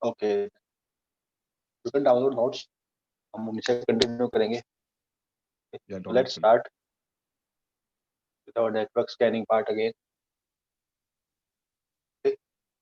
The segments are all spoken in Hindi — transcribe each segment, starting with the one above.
Okay, you can download notes. हम हमेशा कंटिन्यू करेंगे। या लेट्स डाउनलोड कर लो। Start with our network scanning part again.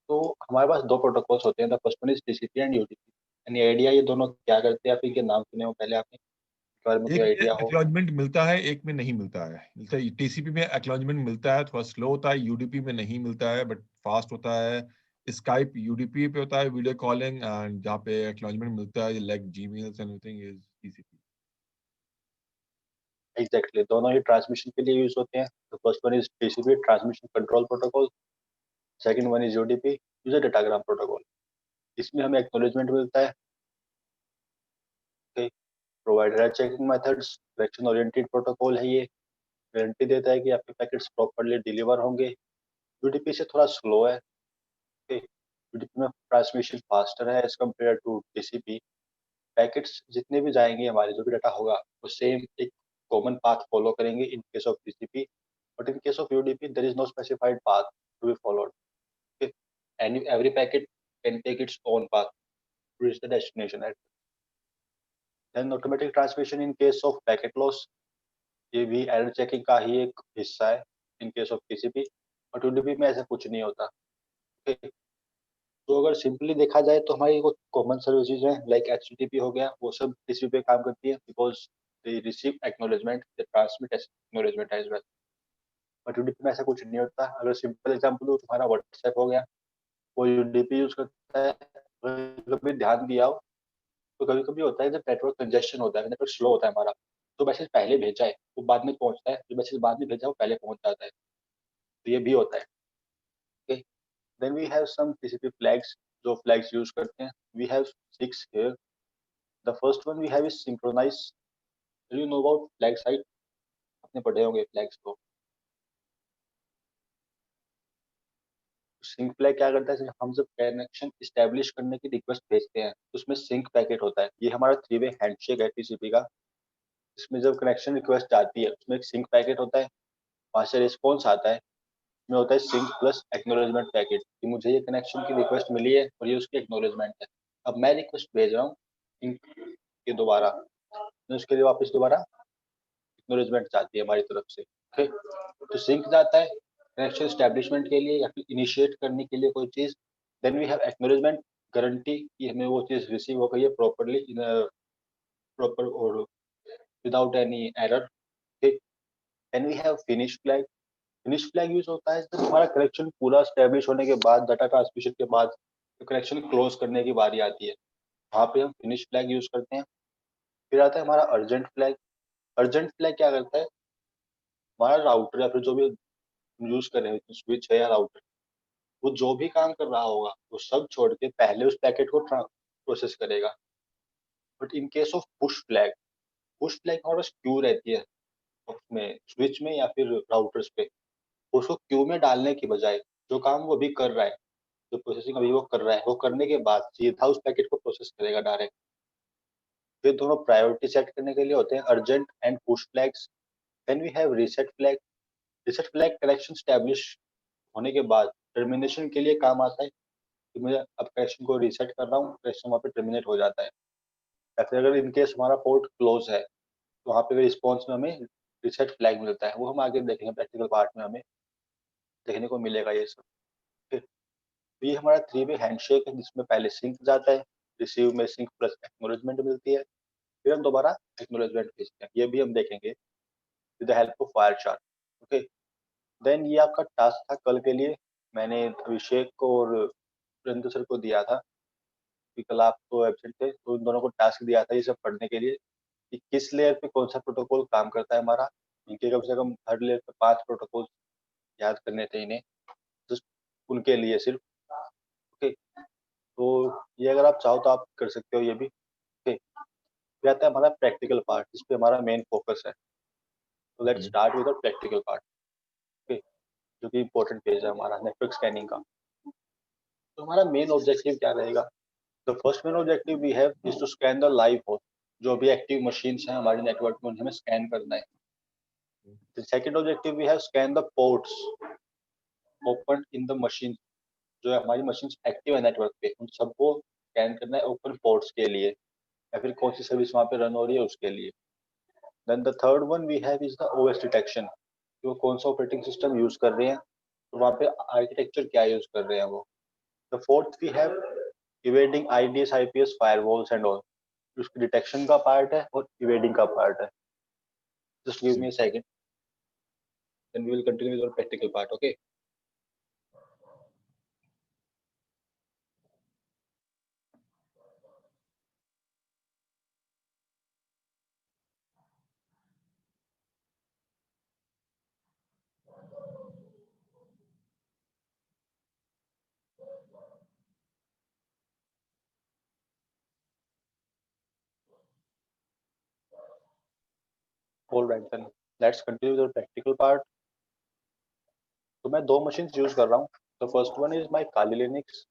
तो हमारे पास दो प्रोटोकॉल्स होते हैं, the first one is TCP and UDP. Any idea ये दोनों क्या करते हैं, आप इनके नाम सुने हो पहले आपने, इसके बारे में कोई एक में आइडिया हो? एक्नॉलेजमेंट मिलता है, एक में नहीं मिलता है। जैसे टीसीपी में एक्नॉलेजमेंट मिलता है, थोड़ा स्लो होता है, यूडीपी में नहीं मिलता है बट फास्ट होता है। स्काइप यूडीपी पे होता है, वीडियो कॉलिंग, एंड जहाँ पे एक्नॉलेजमेंट मिलता है like Gmails and everything is TCP. Exactly, दोनों ही ट्रांसमिशन के लिए यूज होते हैं। The first one is TCP, transmission control protocol. Second one is UDP, user datagram protocol. इसमें हमें एक्नॉलेजमेंट मिलता है। Provide error checking methods, correction oriented protocol है ये। गारंटी देता है कि आपके पैकेट्स प्रॉपर्ली डिलीवर होंगे। यूडीपी से थोड़ा स्लो है। यूडीपी में ट्रांसमिशन फास्टर है as compare to TCP. Packets जितने भी जाएंगे, हमारे जो भी डाटा होगा, वो सेम एक कॉमन पाथ फॉलो करेंगे in case of TCP. But in case of UDP there is no specified path to be followed. Any every packet can take its own path to reach the destination at. Then automatic transmission in case of packet loss, ये भी एरर चेकिंग का ही एक हिस्सा है इन केस ऑफ टीसीपी। और यूडीपी में ऐसा कुछ नहीं होता। Okay? तो अगर सिंपली देखा जाए तो हमारी वो कॉमन सर्विसेज हैं लाइक एचटीटीपी हो गया, वो सब टीसीपी पे काम करती है because they receive acknowledgement, they transmit acknowledgement as well. But UDP में ऐसा कुछ नहीं होता। अगर सिंपल एग्जांपल हो, तुम्हारा व्हाट्सएप हो गया, वो यूडीपी यूज करता है। अगर कभी ध्यान दिया हो तो कभी कभी होता है जब नेटवर्क कंजेशन होता है, नेटवर्क स्लो होता है हमारा, तो मैसेज पहले भेजा है वो बाद में पहुंचता है, जो मैसेज बाद में भेजा है वो पहले पहुंच जाता है। तो ये भी होता है। Okay, then we have some TCP flags, जो फ्लैग्स यूज करते हैं। We have 6 here. The first one we have is synchronize. You know about flag site, आपने पढ़े होंगे फ्लैग्स को। सिंक फ्लैग क्या करता है, जब हम जब कनेक्शन इस्टेब्लिश करने की रिक्वेस्ट भेजते हैं तो उसमें सिंक पैकेट होता है। ये हमारा 3 वे हैंडशेक है टीसीपी का। इसमें जब कनेक्शन रिक्वेस्ट आती है उसमें एक सिंक पैकेट होता है, वहां से रिस्पॉन्स आता है, इसमें होता है सिंक प्लस एक्नॉलेजमेंट पैकेट कि मुझे ये कनेक्शन की रिक्वेस्ट मिली है और ये उसकी एक्नॉलेजमेंट है। अब मैं रिक्वेस्ट भेज रहा हूँ सिंक के दोबारा, मैं उसके लिए वापस दोबारा एक्नॉलेजमेंट चाहती है हमारी तरफ से। ओके, तो सिंक जाता है कनेक्शन स्टैब्लिशमेंट के लिए या फिर इनिशिएट करने के लिए कोई चीज। Then we have acknowledgement, guarantee कि हमें वो चीज रिसीव हो गई है प्रॉपर्ली इन प्रॉपर और विदाउट एनी एरर। ठीक, then we have finish flag. Finish flag use होता है जब हमारा कनेक्शन पूरा स्टैब्लिश होने के बाद, डाटा ट्रांसमिशन के बाद, तो कनेक्शन क्लोज करने की बारी आती है, वहां पे हम फिनिश फ्लैग यूज करते हैं। फिर आता है हमारा अर्जेंट फ्लैग। अर्जेंट फ्लैग क्या करता है, हमारा राउटर या फिर जो भी यूज कर रहे हैं, स्विच है या राउटर, वो जो भी काम कर रहा होगा वो सब छोड़ के पहले उस पैकेट को प्रोसेस करेगा। But in case of push flag हमारे पास क्यू रहती है उसमें, स्विच में या फिर राउटर्स पे। उसको क्यू में डालने की बजाय जो काम वो अभी कर रहा है, जो प्रोसेसिंग अभी वो कर रहा है, वो करने के बाद सीधा उस पैकेट को प्रोसेस करेगा डायरेक्ट। ये दोनों प्रायोरिटी सेट करने के लिए होते हैं, urgent and push flags. Then we have reset flag. Reset flag connection establish होने के बाद टर्मिनेशन के लिए काम आता है कि मैं अब कनेक्शन को रीसेट कर रहा हूँ, कनेक्शन वहाँ पे टर्मिनेट हो जाता है। या फिर अगर इन केस हमारा पोर्ट क्लोज है तो वहाँ पे रिस्पॉन्स में हमें रीसेट फ्लैग मिलता है, वो हम आगे देखेंगे प्रैक्टिकल पार्ट में हमें देखने को मिलेगा ये सब। फिर तो ये हमारा 3 वे हैंडशेक है जिसमें पहले सिंक जाता है, रिसीव में सिंक प्लस एक्नॉलेजमेंट मिलती है, फिर हम दोबारा एक्नॉलेजमेंट भेजते हैं। ये भी हम देखेंगे with the help of Wireshark. Okay, देन ये आपका टास्क था कल के लिए। मैंने अभिषेक को और सुरेंद्र सर को दिया था कि कल आप तो एब्सेंट थे, तो इन दोनों को टास्क दिया था ये सब पढ़ने के लिए कि किस लेयर पे कौन सा प्रोटोकॉल काम करता है हमारा। इनके कम से कम हर लेयर पे 5 प्रोटोकॉल याद करने थे इन्हें, जस्ट उनके लिए सिर्फ। ओके, तो ये अगर आप चाहो तो आप कर सकते हो ये भी। ओके, फिर आता है हमारा प्रैक्टिकल पार्ट, जिस पे हमारा मेन फोकस है। तो let's okay. Start with the practical part. Okay, जो कि इंपॉर्टेंट पेज है हमारा नेटवर्क स्कैनिंग का। तो हमारा मेन ऑब्जेक्टिव क्या रहेगा? The first main objective we have is to scan the live host. जो भी एक्टिव मशीन्स हैं हमारे नेटवर्क में उन्हें हमें स्कैन करना है। The second objective we have scan the ports open in the machine. जो है हमारी मशीन एक्टिव है नेटवर्क पे, उन सबको स्कैन करना है ओपन पोर्ट्स के लिए या फिर कौन सी सर्विस वहाँ पे रन हो रही है उसके लिए। Then the third one we have is the OS detection, कि वो कौन सा ऑपरेटिंग सिस्टम यूज कर रहे हैं, तो वहाँ पे आर्किटेक्चर क्या यूज कर रहे हैं वो। The fourth we have evading IDS IPS firewalls and all, उसकी डिटेक्शन का पार्ट है और इवेडिंग का पार्ट है। Just give me a second, then we will continue with our practical part, okay. Alright then let's continue with our practical part. तो मैं दो मशीन्स यूज कर रहा हूँ। The first one is my Kali Linux,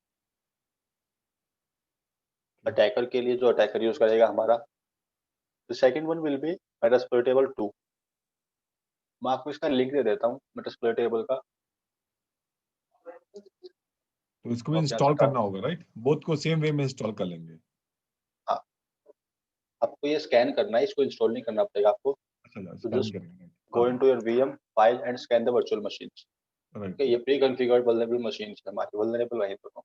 attacker के लिए जो अटैकर यूज करेगा हमारा। The second one will be Metasploitable 2। मैं आपको इसका लिंक दे देता हूँ मेटास्प्लोइटेबल का। तो इसको भी तो आप यहाँ से इंस्टॉल करना होगा, राइट? बोथ को सेम वे में इंस्टॉल कर लेंगे। हाँ, आपको ये स्कैन करना है, इसको इंस्टॉल नहीं करना पड़ेगा आपको। अच्छा, तो स्कैन जस्ट करेंगे। Go into your VM file and scan the virtual machines. Right. Okay, ये प्री कॉन्फ़िगर्ड वल्नरेबल मशीन्स है हमारी, वल्नरेबल वहीं पर। Okay,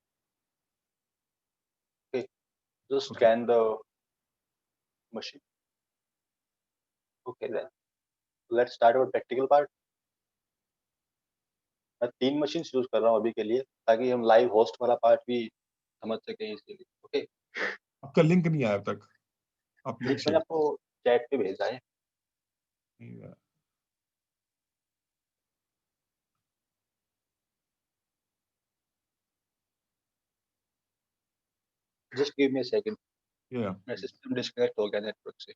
just okay. Scan the machine. Okay then let's start our practical part. मैं 3 मशीन्स यूज कर रहा हूँ अभी के लिए, ताकि हम लाइव होस्ट वाला पार्ट भी समझ सकें इजीली। ओके, आपका लिंक नहीं आया अब तक। आप लिंक लिंक मैंने शेयर आपको चैट पे भेजा है। करिए। Just give me a second, या मेरा सिस्टम डिस्कनेक्ट हो गया नेटवर्क से।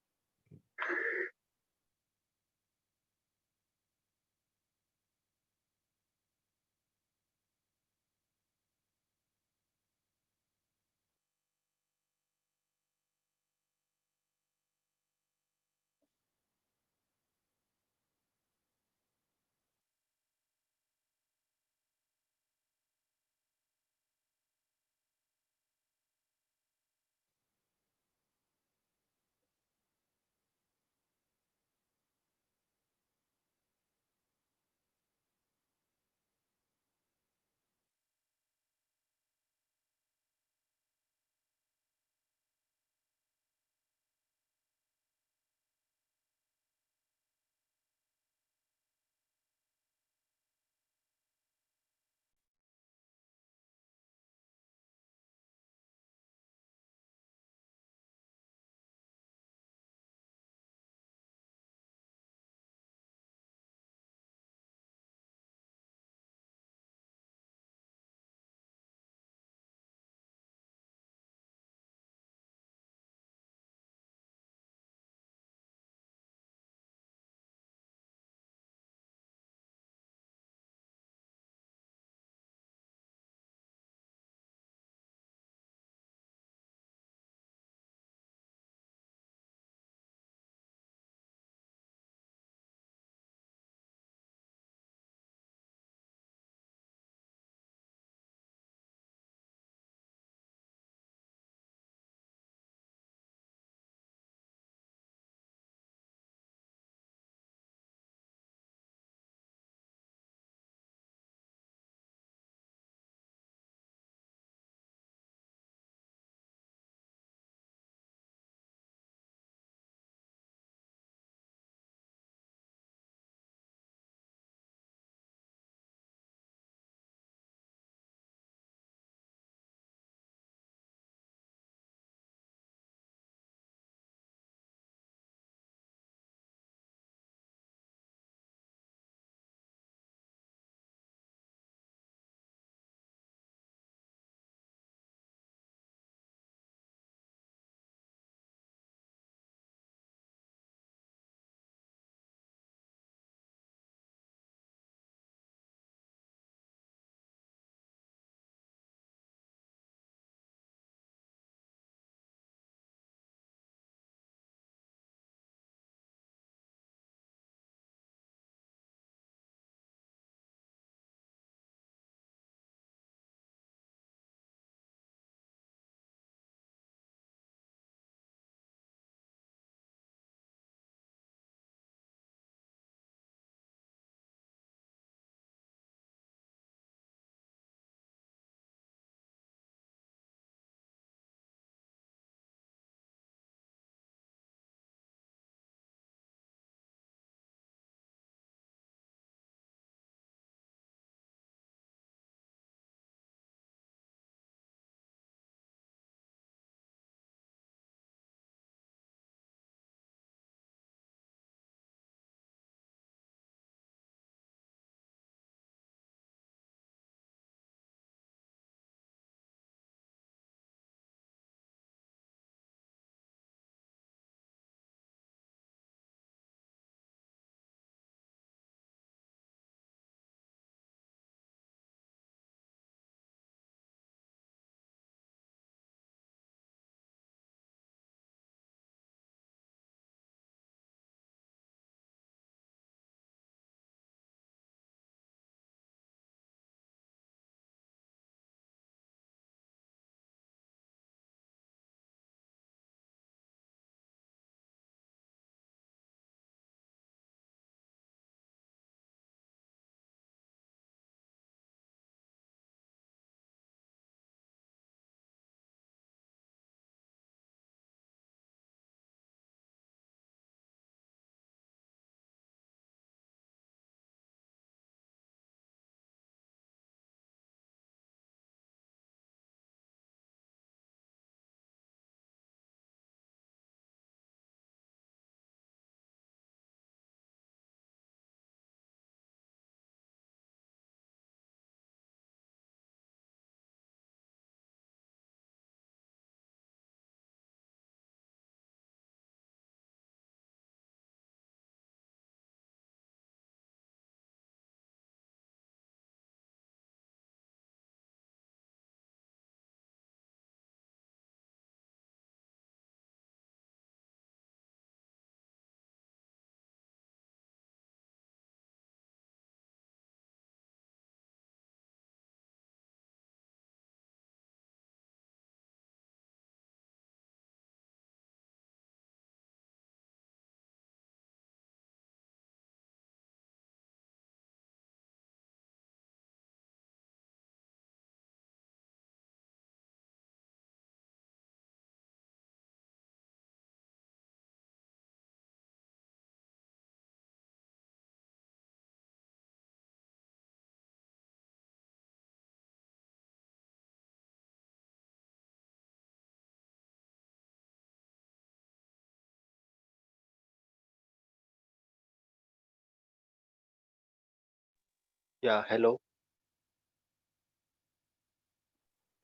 या हेलो।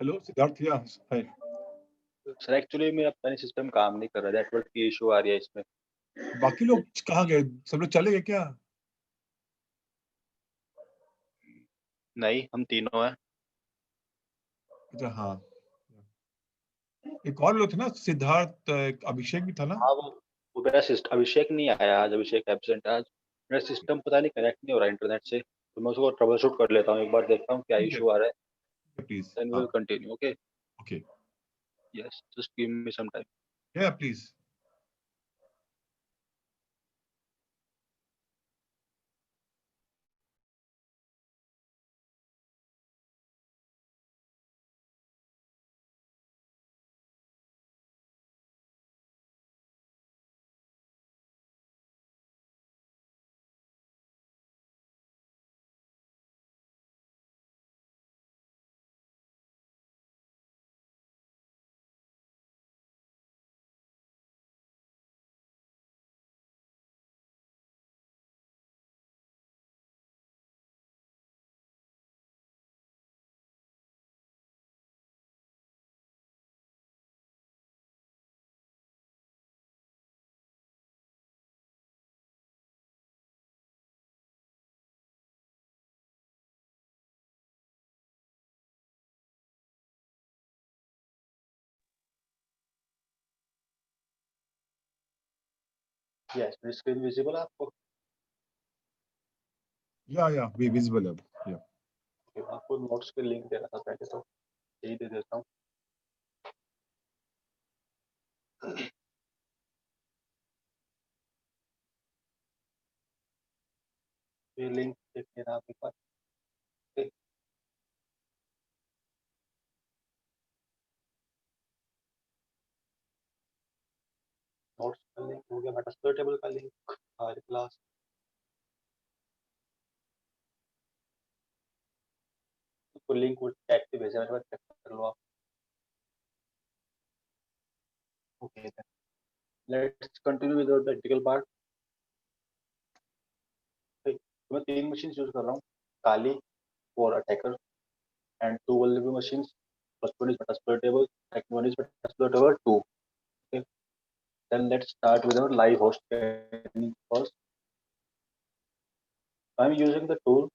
हेलो सिद्धार्थ, या हाय। सर एक्चुअली मेरा पता नहीं सिस्टम काम नहीं कर रहा है, नेटवर्क की इशू आ रही है इसमें। बाकी लोग कहाँ गए? सब लोग चले गए क्या? नहीं, हम तीनों हैं। अच्छा, हाँ। एक और लोग थे ना, सिद्धार्थ, एक अभिषेक भी था ना? हाँ वो मेरा सिस्टम, अभिषेक नहीं आया आज, अभिषेक एब्सेंट है आज। मेरा सिस्टम पता नहीं कनेक्ट नहीं हो रहा इंटरनेट से, तो मैं उसको ट्रबल शूट कर लेता हूँ, एक बार देखता हूँ क्या ठीक है, इशू आ रहा है। प्लीज। देन हाँ। Will continue, okay. Okay. Yes, just give me some time. Yeah please. Yes, मेरी स्क्रीन विजिबल है आपको? या वी विजिबल अब। या। Okay, आपको नोट्स के लिंक देना था पहले, तो यही दे देता हूँ। ये लिंक देख लेना आप एक बार। Okay, नोट्स का लिंक हो गया, मेटास्प्लोर टेबल का लिंक, हमारी क्लास। तो लिंक वो चैट पे भेजा है, चेक कर लो आप। Okay, let's continue with the practical part. तो मैं तीन मशीन यूज कर रहा हूँ, Kali for attacker and two vulnerable machines. First one is Metasploit table, second one is Metasploit table 2. Okay. Then let's start with our live host scanning first. I'm using the tool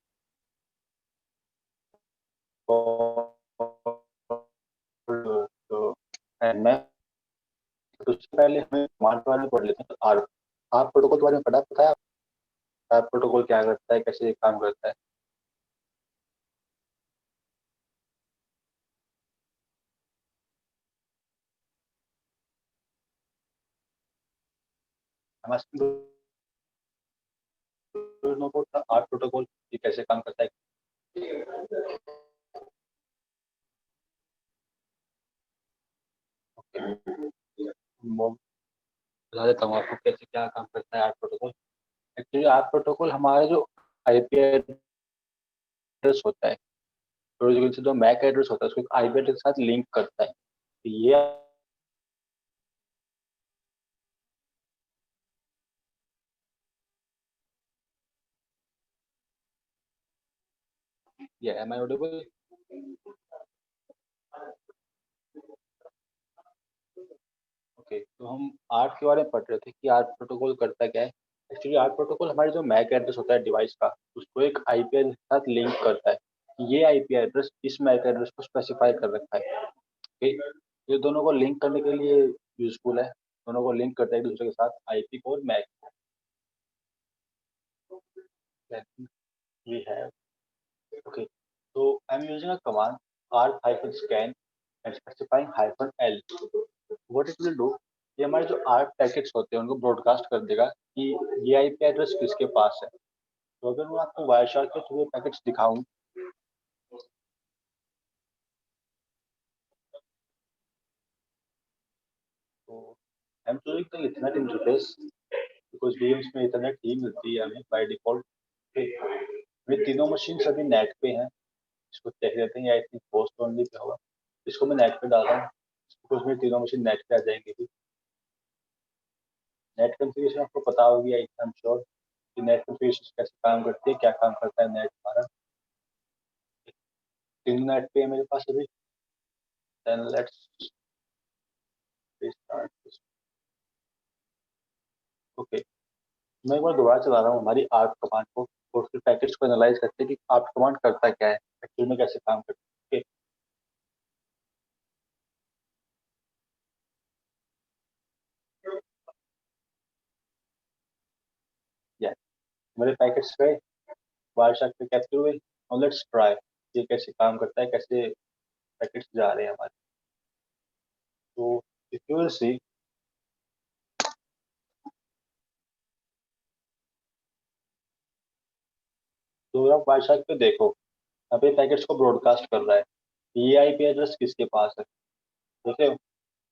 and मैं तो उससे पहले हमें कमांड के बारे में पढ़ लेते हैं। तो आर प्रोटोकॉल के बारे में पता है? आर प्रोटोकॉल क्या करता है, कैसे काम करता है? हमारे आर प्रोटोकॉल कैसे काम करता है? बता देता हूँ आपको कैसे क्या काम करता है R protocol. Actually R protocol हमारा जो आईपी एड्रेस होता है, तो जो मैक एड्रेस होता है उसको आईपी एड्रेस के साथ लिंक करता है। तो ये एम आई ऑडिबल? ओके, तो हम आर्ट के बारे में पढ़ रहे थे कि आर्ट प्रोटोकॉल करता क्या है। एक्चुअली आर्ट प्रोटोकॉल हमारे जो मैक एड्रेस होता है डिवाइस का, उसको एक आईपी एड्रेस के साथ लिंक करता है। ये आईपी एड्रेस इस मैक एड्रेस को स्पेसिफाई कर रखा है। ओके, ये दोनों को लिंक करने के लिए यूजफुल है। दोनों को लिंक करता है एक दूसरे के साथ, आईपी को और मैक को। We have, okay, so I'm using a command arc-scan and specifying -l. What it will do, ये हमारे जो आर्क पैकेट्स होते हैं उनको ब्रॉडकास्ट कर देगा कि ये आईपी एड्रेस किसके पास है। तो अगर मैं आपको वायरशार्क के थ्रू पैकेट्स दिखाऊं, तो I am using the Ethernet interface because VMs में इथरनेट ही मिलती है हमें बाय डिफॉल्ट। मेरी तीनों मशीन अभी नेट पे हैं। इसको चेक लेते हैं, I think host only pay होगा। इसको मैं नेट पे डाल रहा हूँ बिकॉज मेरी तीनों मशीन नेट पे आ जाएंगी। नेट कॉन्फ़िगरेशन आपको पता होगी, आई एम श्योर कि नेट कॉन्फ़िगरेशन कैसे काम करती है, क्या काम करता है नेट हमारा। स्टिंग नेट पे है मेरे पास अभी। Then let's restart this. Okay, मैं एक बार दोबारा चला रहा हूँ हमारी आर्ट कमांड को, और फिर पैकेट्स को एनालाइज करते हैं कि आर्ट कमांड करता क्या है, एक्चुअल में कैसे काम करता है। ओके, या मेरे पैकेट्स गए, वायरशार्क पे कैप्चर हुए, और लेट्स ट्राई ये कैसे काम करता है, कैसे पैकेट्स जा रहे हैं हमारे। तो इफ यू विल सी, तो आप वायरशार्क पे देखो, यहाँ पे पैकेट्स को ब्रॉडकास्ट कर रहा है। ये आईपी एड्रेस किसके पास है, देखे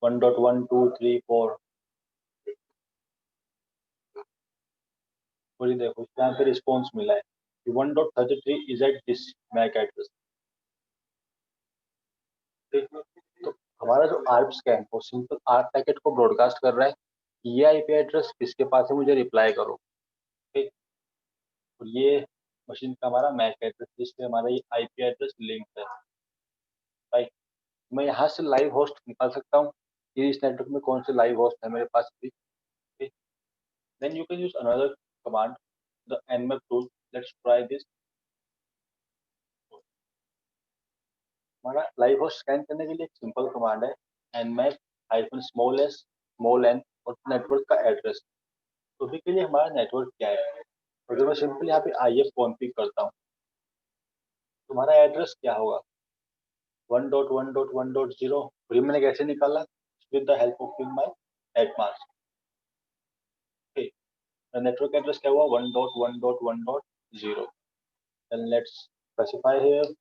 1.123.4, और ये देखो यहाँ पे रिस्पॉन्स मिला है कि 1.33 is at this MAC address. तो हमारा जो आर्प स्कैन वो सिंपल आर्प पैकेट को ब्रॉडकास्ट कर रहा है, ये आईपी एड्रेस किसके पास है, मुझे रिप्लाई करो। ठीक, और ये मशीन का हमारा मैक एड्रेस जिसपे हमारा ये आईपी एड्रेस लिंक है। राइट, मैं यहाँ से लाइव होस्ट निकाल सकता हूँ कि इस नेटवर्क में कौन से लाइव होस्ट है मेरे पास भी। Then you can use another command, the nmap tool। Let's try this. हमारा लाइव होस्ट स्कैन करने के लिए एक सिंपल कमांड है, nmap hyphen small S small N और नेटवर्क का एड्रेस। तो अभी के लिए हमारा नेटवर्क क्या है, अगर मैं सिंपल यहाँ पे आई एफ कॉन्फ़िग करता हूँ, तुम्हारा एड्रेस क्या होगा 1.1.1.0। और ये मैंने कैसे निकाला, with the help of my net mask. Network address क्या हुआ 1.1.1.0। देन लेट्स स्पेसिफाई हियर,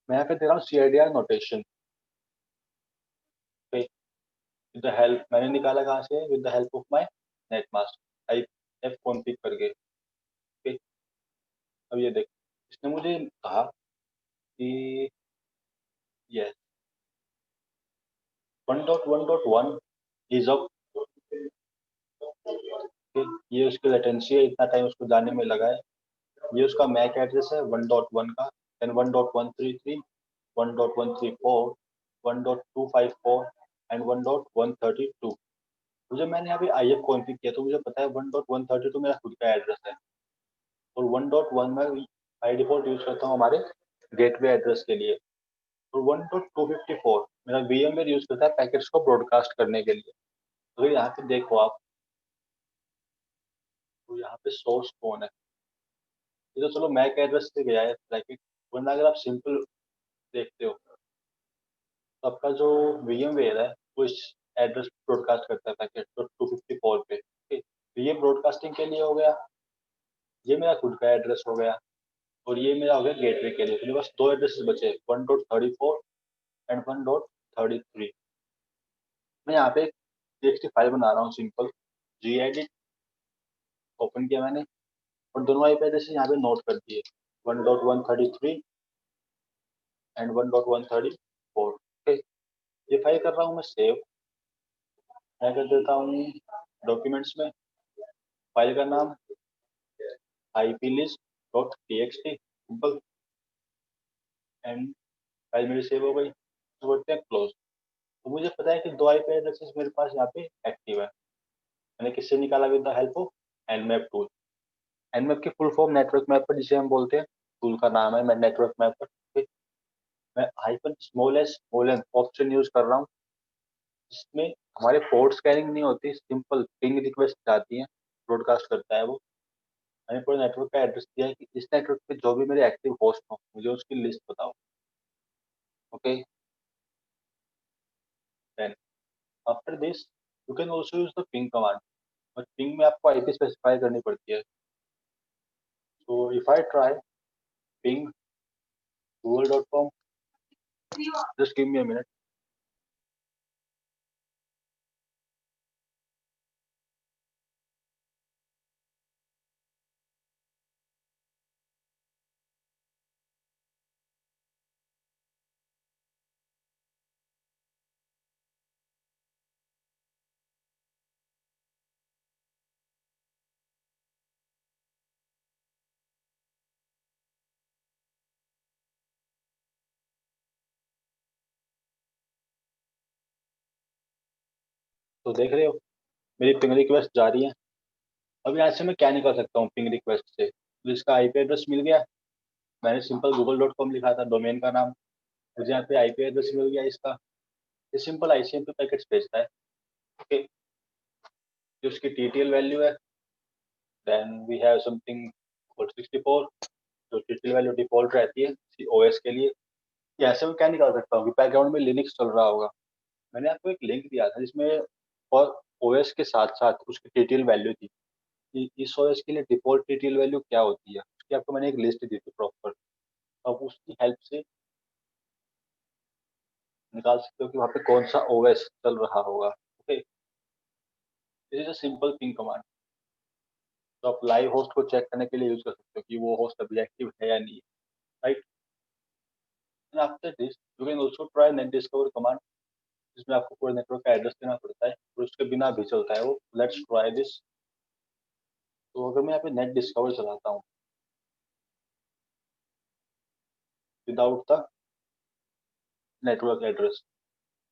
मैं यहाँ पे दे रहा हूँ CIDR notation. With the help, मैंने निकाला कहाँ से, with the help of my net mask I F config करके। ओके, अब ये देख, इसने मुझे कहा कि यस 1.1.1 इज ऑफ, ये उसकी लेटेंसी है, इतना टाइम उसको जाने में लगा है। ये उसका मैक एड्रेस है 1.1 का, देन 1.133, 1.134, 1.254 एंड 1.132। मुझे मैंने अभी आई एफ कॉन्फ़िग किया तो मुझे पता है 1.132 मेरा खुद का एड्रेस है, और 1.1 में बाई डिफॉल्ट यूज करता हूँ हमारे गेटवे एड्रेस के लिए, और 1.254 मेरा VMware यूज करता है पैकेट्स को ब्रॉडकास्ट करने के लिए। तो यहाँ पे देखो आप, तो यहाँ पे सोर्स कौन है, ये तो चलो मैक एड्रेस से गया है पैकेट, वरना अगर आप सिंपल देखते हो तो आपका जो VMware है वो इस एड्रेस ब्रॉडकास्ट करता है पैकेट तो 254 पे। ठीक, तो ये ब्रॉडकास्टिंग के लिए हो गया, ये मेरा खुद का एड्रेस हो गया, और ये मेरा हो गया गेटवे के लिए। तो मेरे पास दो एड्रेस बचे 1.34 एंड 1.33। मैं यहाँ पे TXT फाइल बना रहा हूँ सिंपल, gedit ओपन किया मैंने, और दोनों आईपी एड्रेस यहाँ पे नोट कर दिए 1.133 एंड 1.134। ठीक, ये फाइल कर रहा हूँ मैं सेव। मैं कर देता हूँ डॉक्यूमेंट्स में, फाइल का नाम iplist.txt सिंपल, एंड फाइल मेरी सेव हो गई, तो बोलते हैं क्लोज। तो मुझे पता है कि दो आईपी एड्रेसेस मेरे पास यहाँ पे एक्टिव है। मैंने किससे निकाला, with the help of nmap tool. nmap की फुल फॉर्म नेटवर्क मैपर जिसे हम बोलते हैं, टूल का नाम है मैं नेटवर्क मैपर। मैं hyphen small an option use कर रहा हूँ, जिसमें हमारे पोर्ट स्कैनिंग नहीं होती, सिंपल पिंग रिक्वेस्ट जाती है, ब्रॉडकास्ट करता है वो। मैंने पूरे नेटवर्क का एड्रेस दिया है कि इस नेटवर्क पे जो भी मेरे एक्टिव होस्ट हो मुझे उसकी लिस्ट बताओ। Okay, then after this you can also use the ping command, but ping में आपको आईपी स्पेसिफाई करनी पड़ती है। So if I try ping google.com, just give me a minute। तो देख रहे हो मेरी पिंग रिक्वेस्ट जा रही है। अब यहाँ से मैं क्या निकाल सकता हूँ पिंग रिक्वेस्ट से, तो इसका आईपी एड्रेस मिल गया। मैंने सिंपल google.com लिखा था डोमेन का नाम, मुझे यहाँ पे आईपी एड्रेस मिल गया इसका। ये सिंपल आईसीएमपी पैकेट्स भेजता है। ओके, जो उसकी टीटीएल वैल्यू है, देन वी हैव समथिंग 64, जो टीटीएल वैल्यू डिफॉल्ट रहती है ओएस के लिए। यहाँ से मैं क्या निकाल सकता हूँ कि बैकग्राउंड में लिनक्स चल रहा होगा। मैंने आपको एक लिंक दिया था जिसमें और ओएस के साथ साथ उसकी टीटीएल वैल्यू थी कि इस ओएस के लिए डिफॉल्ट टीटीएल वैल्यू क्या होती है, उसकी आपको मैंने एक लिस्ट दी थी प्रॉपर। अब उसकी हेल्प से निकाल सकते हो कि वहाँ पे कौन सा ओएस चल रहा होगा। Okay, this is a simple ping command. तो आप लाइव होस्ट को चेक करने के लिए यूज कर सकते हो कि वो होस्ट अभी एक्टिव है या नहीं, right. And after this you can also try net discover command, जिसमें आपको पूरे नेटवर्क का एड्रेस देना पड़ता है और उसके बिना भी चलता है वो। Let's try this. तो अगर मैं यहाँ पे नेट डिस्कवर चलाता हूँ विदाउट द नेटवर्क एड्रेस,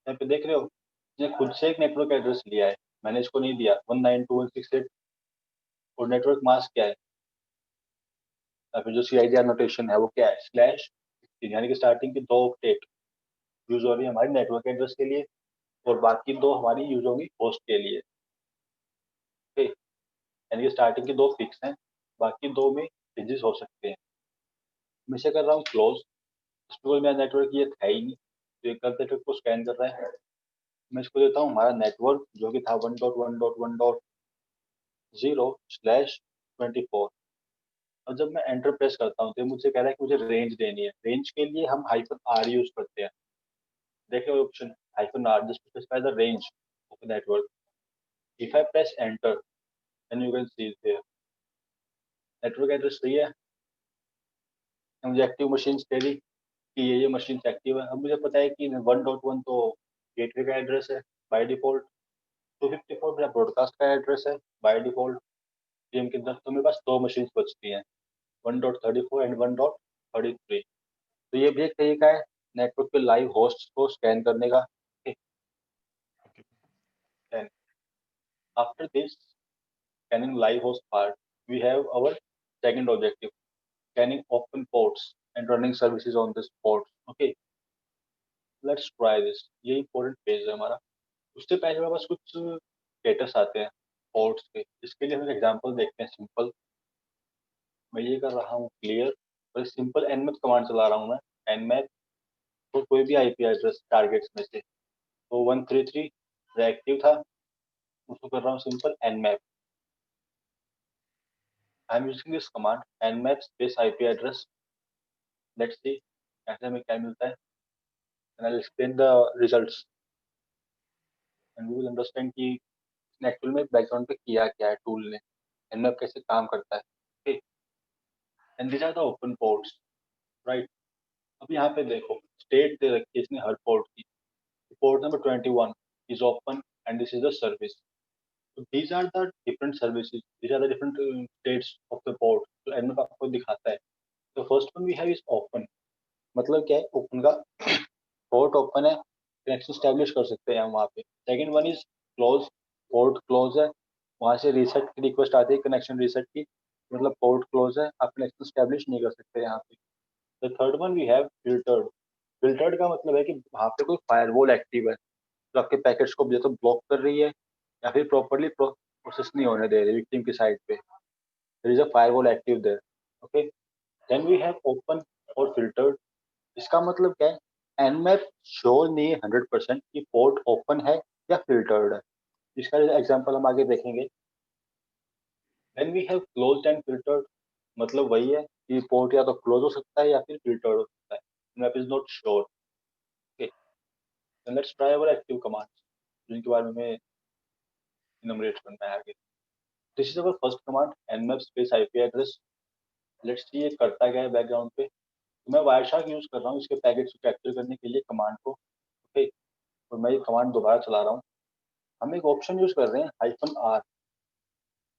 यहाँ पे देख रहे हो इसने खुद से एक नेटवर्क एड्रेस लिया है, मैंने इसको नहीं दिया 192.168। और नेटवर्क मास्क क्या है, या फिर जो CIDR नोटेशन है वो क्या है, स्लैश, यानी कि स्टार्टिंग की 2 ऑक्टेट यूज हो रही है हमारी नेटवर्क एड्रेस के लिए और बाकी 2 हमारी यूज होगी होस्ट के लिए। ठीक, यानी कि स्टार्टिंग की 2 फिक्स हैं, बाकी 2 में चेंजेस हो सकते हैं। मैं इसे कर रहा हूँ क्लोज, इसमें मेरा नेटवर्क ये है ही नहीं, तो एक नेटवर्क को स्कैन कर रहा है। मैं इसको देता हूँ हमारा नेटवर्क जो कि था 1.1.1.0/24। और जब मैं एंटर प्रेस करता हूँ तो ये मुझसे कह रहा है कि मुझे रेंज देनी है। रेंज के लिए हम -r यूज करते हैं। देखिए option -r just specify the range of the network. If I press enter then you can see here network address सही है, मुझे एक्टिव मशीन दे दी कि ये मशीन एक्टिव है। अब मुझे पता है कि 1.1 तो गेटवे का एड्रेस है बाय डिफॉल्ट, 254 मेरा ब्रॉडकास्ट का एड्रेस है बाय डिफॉल्ट टीम के अंदर। तो मेरे पास 2 मशीन बचती हैं, 1.34 एंड 1.33। तो ये भी एक तरीका है नेटवर्क पे लाइव होस्ट को स्कैन करने का। After this scanning live host part, we have our second objective, scanning open ports and running services on this ports. Okay, let's try this. ये important पेज है हमारा। उससे पहले हमारे पास कुछ स्टेटस आते हैं पोर्ट्स के, इसके लिए हम एग्जांपल देखते हैं सिंपल। मैं ये कर रहा हूँ क्लियर और सिंपल nmap कमांड चला रहा हूँ मैं। nmap तो कोई भी आईपी एड्रेस टारगेट्स में से, तो 133 रिएक्टिव था, उसको कर रहा हूँ simple nmap। I am using this command nmap space IP address. Let's सी ऐसे में क्या मिलता है, and I'll explain the results and we will understand कि इसने एक्चुअल में बैकग्राउंड पे किया क्या है टूल ने, nmap कैसे काम करता है। Okay, and these are the open ports, right. अब यहाँ पे देखो स्टेट दे रखी है इसने हर पोर्ट की। Port number 21 is open and this is the service. So these are the different services, these are the different states of the port तो nmap आपको दिखाता है। तो first one we have is open, मतलब क्या है ओपन का पोर्ट ओपन है, कनेक्शन स्टैब्लिश कर सकते हैं हम वहाँ पे। Second one is close, port close है, वहाँ से रीसेट की रिक्वेस्ट आती है कनेक्शन रीसेट की, मतलब पोर्ट क्लोज है, आप कनेक्शन स्टैब्लिश नहीं कर सकते यहाँ पे। The third one we have filtered. Filtered का मतलब है कि वहाँ पे कोई फायरवॉल एक्टिव है जो आपके पैकेट्स को या तो ब्लॉक कर रही है या फिर प्रॉपरली प्रोसेस नहीं होने दे रही विक्टिम की साइड पे। There is a firewall active there. Okay, then we have open और फिल्टर्ड। इसका मतलब क्या है, nmap श्योर नहीं है 100% कि पोर्ट ओपन है या फिल्टर्ड है। इसका एग्जांपल हम आगे देखेंगे। When we have closed and filtered, मतलब वही है कि पोर्ट या तो क्लोज हो सकता है या फिर फिल्टर्ड हो सकता है। nmap is not sure. Okay, then let's try our active commands जिनके बारे में इनमरेट करना है आगे। This is our first command nmap space IP address. Let's see ये करता क्या है बैकग्राउंड पे। तो मैं वायरशार्क यूज कर रहा हूँ इसके पैकेट्स को कैप्चर करने के लिए कमांड को। ओके, तो मैं ये कमांड दोबारा चला रहा हूँ। हम एक ऑप्शन यूज कर रहे हैं -r।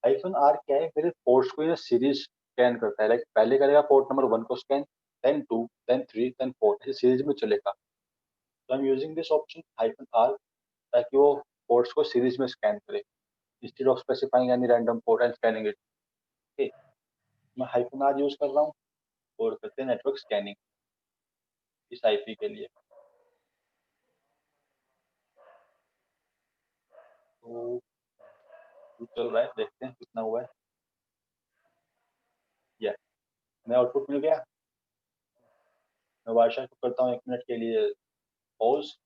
-r क्या है, मेरे पोर्ट्स को ये सीरीज स्कैन करता है। लाइक पहले करेगा पोर्ट नंबर 1 को स्कैन, देन 2, देन 3, देन 4, ऐसे सीरीज में चलेगा। तो I am using this option -r ताकि वो पोर्ट्स को सीरीज में स्कैन करे instead of specifying any random port and scanning it. Okay, मैं -r यूज कर रहा हूँ और करते हैं नेटवर्क स्कैनिंग इस आईपी के लिए। तो चल रहा है, देखते हैं कितना हुआ है। या मैं आउटपुट मिल गया। मैं वाशा को करता हूँ 1 मिनट के लिए pause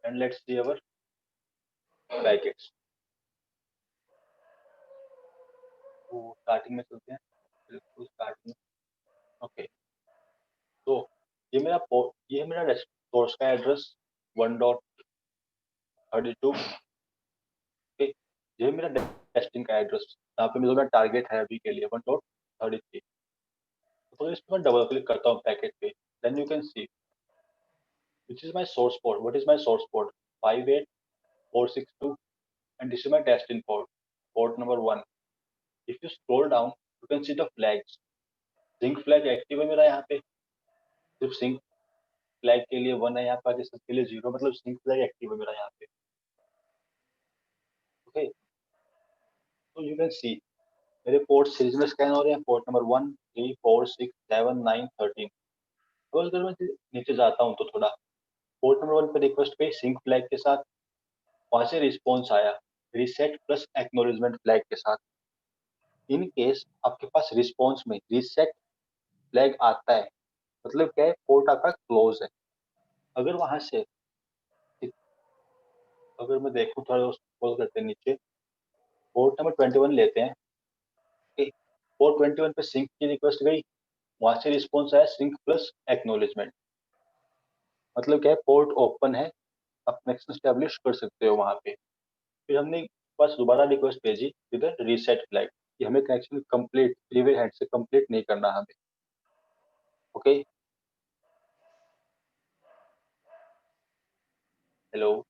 and let's see our packets. तो स्टार्टिंग में चलते हैं, बिल्कुल स्टार्टिंग। ओके, तो ये है मेरा सोर्स का एड्रेस 1.32। ओके, ये है मेरा टेस्टिंग का एड्रेस, यहाँ पे मेरा टारगेट है अभी के लिए 1.33। तो इस पर मैं डबल क्लिक करता हूँ पैकेट पे, then you can see which is my source port. What is my source port? 58462, and this is my testing port, port number 1. If you scroll down, you can see the flags. Sync flag active है मेरा यहाँ पे, सिर्फ sync flag के लिए 1 है यहाँ पे, सबके लिए 0, मतलब sync flag active है मेरा यहाँ पे। ओके, तो you can see मेरे पोर्ट सीरीज में स्कैन हो रहे हैं, पोर्ट नंबर 1, 3, 4, 6, 7, 9, 13। तो अगर मैं नीचे जाता हूँ तो थोड़ा पोर्ट नंबर 1 पे रिक्वेस्ट पे सिंक फ्लैग के साथ, वहां से रिस्पॉन्स आया रीसेट प्लस एक्नॉलेजमेंट फ्लैग के साथ। इन केस आपके पास रिस्पॉन्स में रीसेट फ्लैग आता है, मतलब क्या है, पोर्ट आपका क्लोज है। अगर वहां से अगर मैं देखूं थोड़ा स्क्रॉल करते हैं नीचे, पोर्ट नंबर 21 लेते हैं। पोर्ट 21 पे सिंक की रिक्वेस्ट गई, वहां से रिस्पॉन्स आया सिंक प्लस एक्नॉलेजमेंट, मतलब क्या है, पोर्ट ओपन है, आप कनेक्शन स्टैब्लिश कर सकते हो वहां पे। फिर हमने बस दोबारा रिक्वेस्ट भेजी विद रीसेट फ्लैग कि हमें connection complete three way head से कंप्लीट नहीं करना हमें। Okay, hello,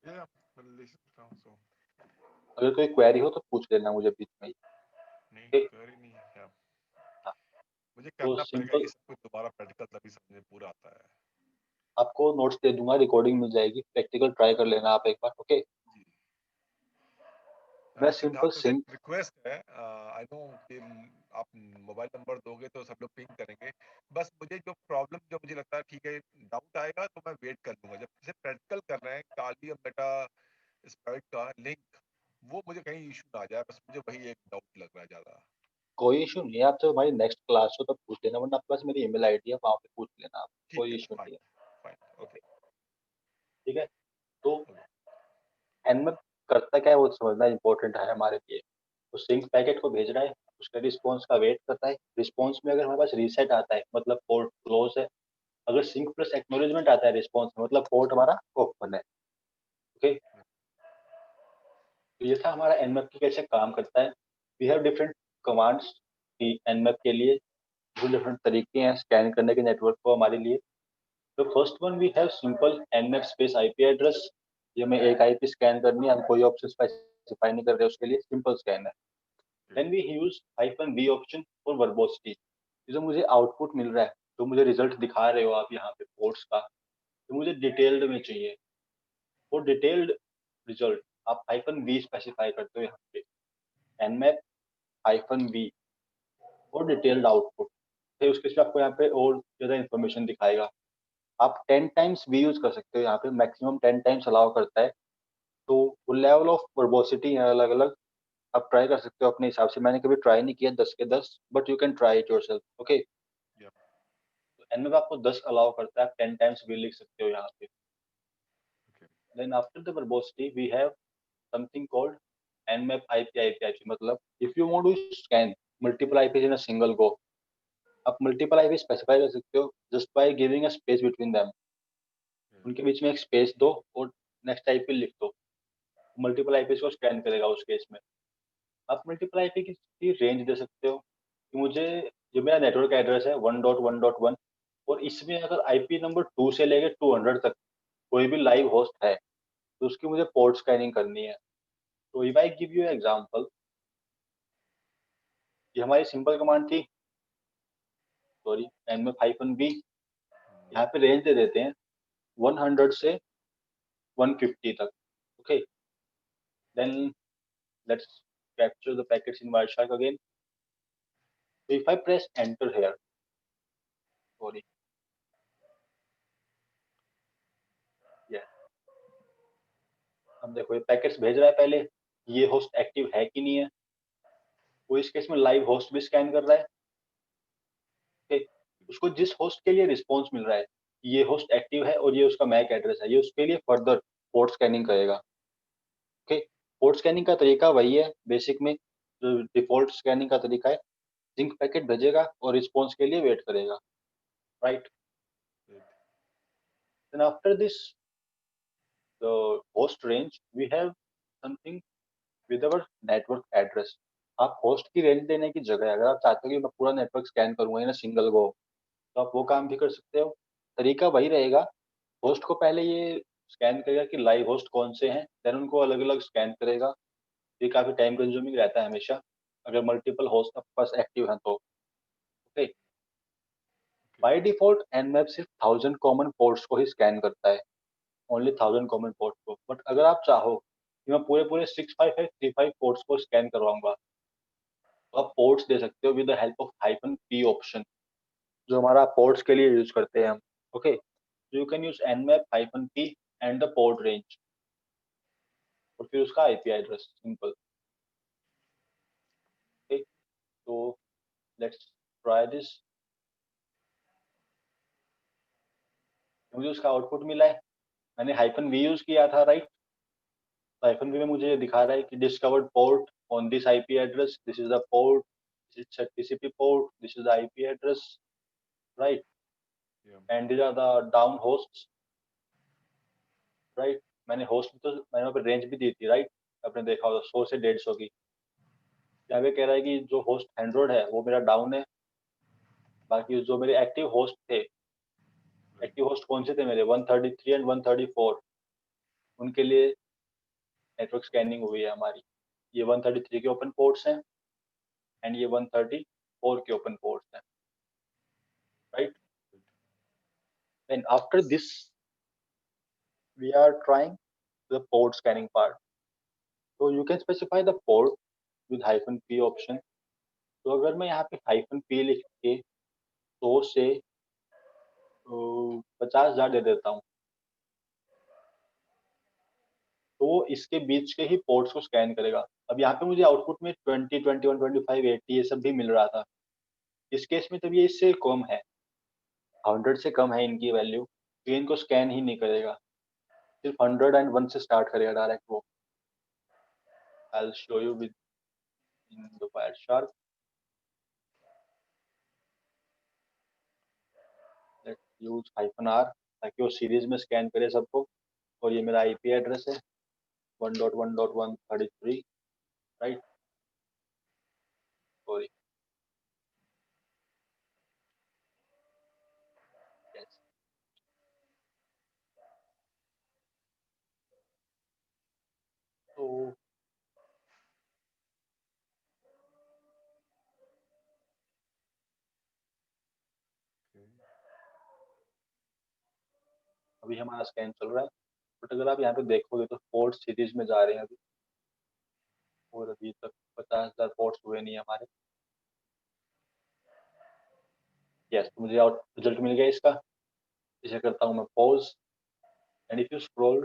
Yeah, well, listen now, so अगर कोई क्वेरी हो तो पूछ लेना मुझे बीच में। नहीं ओके, क्वेरी नहीं है क्या? हाँ, मुझे तो करना पड़ेगा सिंपल, ये सब कुछ दोबारा प्रैक्टिकल, तभी समझ में पूरा आता है। आपको नोट्स दे दूंगा, रिकॉर्डिंग मिल जाएगी, प्रैक्टिकल ट्राई कर लेना आप एक बार। ओके, जी। मैं सिंपल सिद्धार्थ, मुझे एक सिंक, रिक्वेस्ट है। आई नो कि आप मोबाइल नंबर दोगे तो सब लोग पिंग करेंगे। बस मुझे जो प्रॉब्लम, जो मुझे लगता है ठीक है, डाउट आएगा तो मैं वेट कर लूंगा। जब जैसे प्रैक्टिकल कर रहे हैं काली और बेटा स्प्राइट का लिंक, वो मुझे कहीं इशू ना आ जाए, बस मुझे वही एक डाउट लग रहा है ज्यादा। कोई इशू नहीं है, आप जब हमारी नेक्स्ट क्लास हो तब पूछ लेना, वरना आपके पास मेरी ईमेल आईडी है, वहां पे पूछ लेना आप, ठीक कोई है, इशू फाइन नहीं है। फाइन, ओके ठीक है, तो ओके। एनमेप करता क्या है वो समझना इंपॉर्टेंट है हमारे लिए। तो सिंक पैकेट को भेज रहा है, उसके रिस्पॉन्स का वेट करता है। रिस्पॉन्स में अगर हमारे पास रीसेट आता है मतलब पोर्ट क्लोज है, अगर सिंक प्लस एक्नॉलेजमेंट आता है रिस्पॉन्स में, मतलब पोर्ट हमारा ओपन है। ओके, तो ये था हमारा एनमैप की कैसे काम करता है। वी हैव डिफरेंट कमांड्स की एनमैप के लिए, जो डिफरेंट तरीके हैं स्कैन करने के नेटवर्क को हमारे लिए। तो first one we have simple Nmap space IP address. ये हमें एक आईपी स्कैन करनी है, हम कोई ऑप्शन स्पेसिफाई नहीं कर रहे, उसके लिए सिंपल स्कैन है। Then we use -v option for verbosity. जो मुझे आउटपुट मिल रहा है, तो मुझे रिजल्ट दिखा रहे हो आप यहाँ पे पोर्ट्स का, तो मुझे डिटेल्ड में चाहिए। वो डिटेल्ड रिजल्ट आप -v स्पेसिफाई करते हो यहाँ पे, nmap -v और डिटेल्ड आउटपुट। फिर उसके बाद आपको यहाँ पे और ज़्यादा इन्फॉर्मेशन दिखाएगा। आप 10 टाइम्स v यूज कर सकते हो, यहाँ पे मैक्सिमम 10 टाइम्स अलाउ करता है। तो वो लेवल ऑफ वर्बोसिटी है अलग अलग, आप ट्राई कर सकते हो अपने हिसाब से। मैंने कभी ट्राई नहीं किया 10 के 10, but you can try it yourself. Okay, या nmap आपको 10 अलाउ करता है, आप 10 टाइम्स v लिख सकते हो यहाँ पे। Okay then after the verbosity we have something called nmap IP, मतलब if you want to scan multiple IPs in a single go, आप multiple IP स्पेसिफाई कर सकते हो just by giving a space between them। उनके बीच में एक स्पेस दो और नेक्स्ट आईपी लिख दो, मल्टीपल आईपी को स्कैन करेगा उस केस में। आप मल्टीपल आईपी की रेंज दे सकते हो कि मुझे, जो मेरा नेटवर्क एड्रेस है 1.1.1, और इसमें अगर आईपी नंबर 2 से लेकर 200 तक कोई भी लाइव होस्ट है, तो उसकी मुझे पोर्ट स्कैनिंग करनी है। तो if I give you example, ये हमारी सिंपल कमांड थी, सॉरी, nmap-v। यहाँ पे रेंज दे देते हैं 100 से 150 तक। Okay, then let's capture the packets in Wireshark again. So if I press enter here, sorry, yeah, अब देखो ये पैकेट्स भेज रहा है, पहले ये होस्ट एक्टिव है कि नहीं है, वो इस केस में लाइव होस्ट भी स्कैन कर रहा है। okay? उसको जिस होस्ट के लिए रिस्पॉन्स मिल रहा है, ये होस्ट एक्टिव है और ये उसका मैक एड्रेस है, ये उसके लिए फर्दर पोर्ट स्कैनिंग करेगा। ओके, पोर्ट स्कैनिंग का तरीका वही है बेसिक में, जो डिफॉल्ट स्कैनिंग का तरीका है, सिंक पैकेट भेजेगा और रिस्पॉन्स के लिए वेट करेगा, right. Then after this the host range, we have something with our network address. आप होस्ट की रेंज देने की जगह अगर आप चाहते हो कि मैं पूरा नेटवर्क स्कैन करूंगा इन सिंगल गो, तो आप वो काम भी कर सकते हो। तरीका वही रहेगा, होस्ट को पहले ये स्कैन करेगा कि लाइव होस्ट कौन से हैं, देन उनको अलग अलग स्कैन करेगा। ये काफी टाइम कंज्यूमिंग रहता है हमेशा, अगर मल्टीपल होस्ट आपके पास एक्टिव हैं तो। ओके, बाय डिफॉल्ट एनमैप सिर्फ 1000 कॉमन पोर्ट्स को ही स्कैन करता है, ओनली 1000 कॉमन पोर्ट्स को। बट अगर आप चाहो कि मैं पूरे पूरे 65535 पोर्ट्स को स्कैन करवाऊंगा, तो आप पोर्ट्स दे सकते हो with the help of -p option, जो हमारा पोर्ट्स के लिए यूज करते हैं हम। Okay, you can use nmap -p and the port range, और फिर उसका आईपी एड्रेस, सिंपल। ओके, तो लेट्स ट्राई दिस। मुझे उसका आउटपुट मिला है, मैंने -v यूज किया था, राइट। -v में मुझे दिखा रहा है कि discovered port on this IP address, this is the port, this is TCP port, this is the IP address, right? Yeah. And these are the down hosts, right? मैंने होस्ट तो मैंने वहाँ पे रेंज भी दी थी, राइट। आपने देखा होगा 100 से 150 की। यहाँ पे कह रहा है कि जो होस्ट 100 है वो मेरा डाउन है, बाकी जो मेरे एक्टिव होस्ट थे, एक्टिव होस्ट कौन से थे मेरे 133 एंड 134, उनके लिए नेटवर्क स्कैनिंग हुई है हमारी। ये 133 के ओपन पोर्ट्स हैं एंड ये 134 के ओपन पोर्ट्स हैं, right. Then after this we are trying the port scanning part. So you can specify the port with -p option. तो अगर मैं यहाँ पे -p लिख के 100 से 50,000 दे देता हूँ, तो वो इसके बीच के ही पोर्ट्स को स्कैन करेगा। अब यहाँ पे मुझे आउटपुट में 20, 21, 25, 80 ये सब भी मिल रहा था। इस केस में तब ये इससे कम है, 100 से कम है इनकी वैल्यू, तो इनको स्कैन ही नहीं करेगा, सिर्फ 101 से स्टार्ट करेगा डायरेक्ट वो। I'll show you with in the Wireshark. Let's use -r ताकि वो सीरीज में स्कैन करे सबको। और ये मेरा आईपी एड्रेस है 1.1.133, राइट। Sorry, yes. तो अभी हमारा स्कैन चल रहा है, बट अगर आप यहाँ पे देखोगे तो पोर्ट सीरीज में जा रहे हैं अभी, और अभी तक 50,000 पोर्ट्स हुए नहीं हमारे। यस, तो मुझे आउट रिजल्ट मिल गया इसका। इसे करता हूँ मैं pause, and if you scroll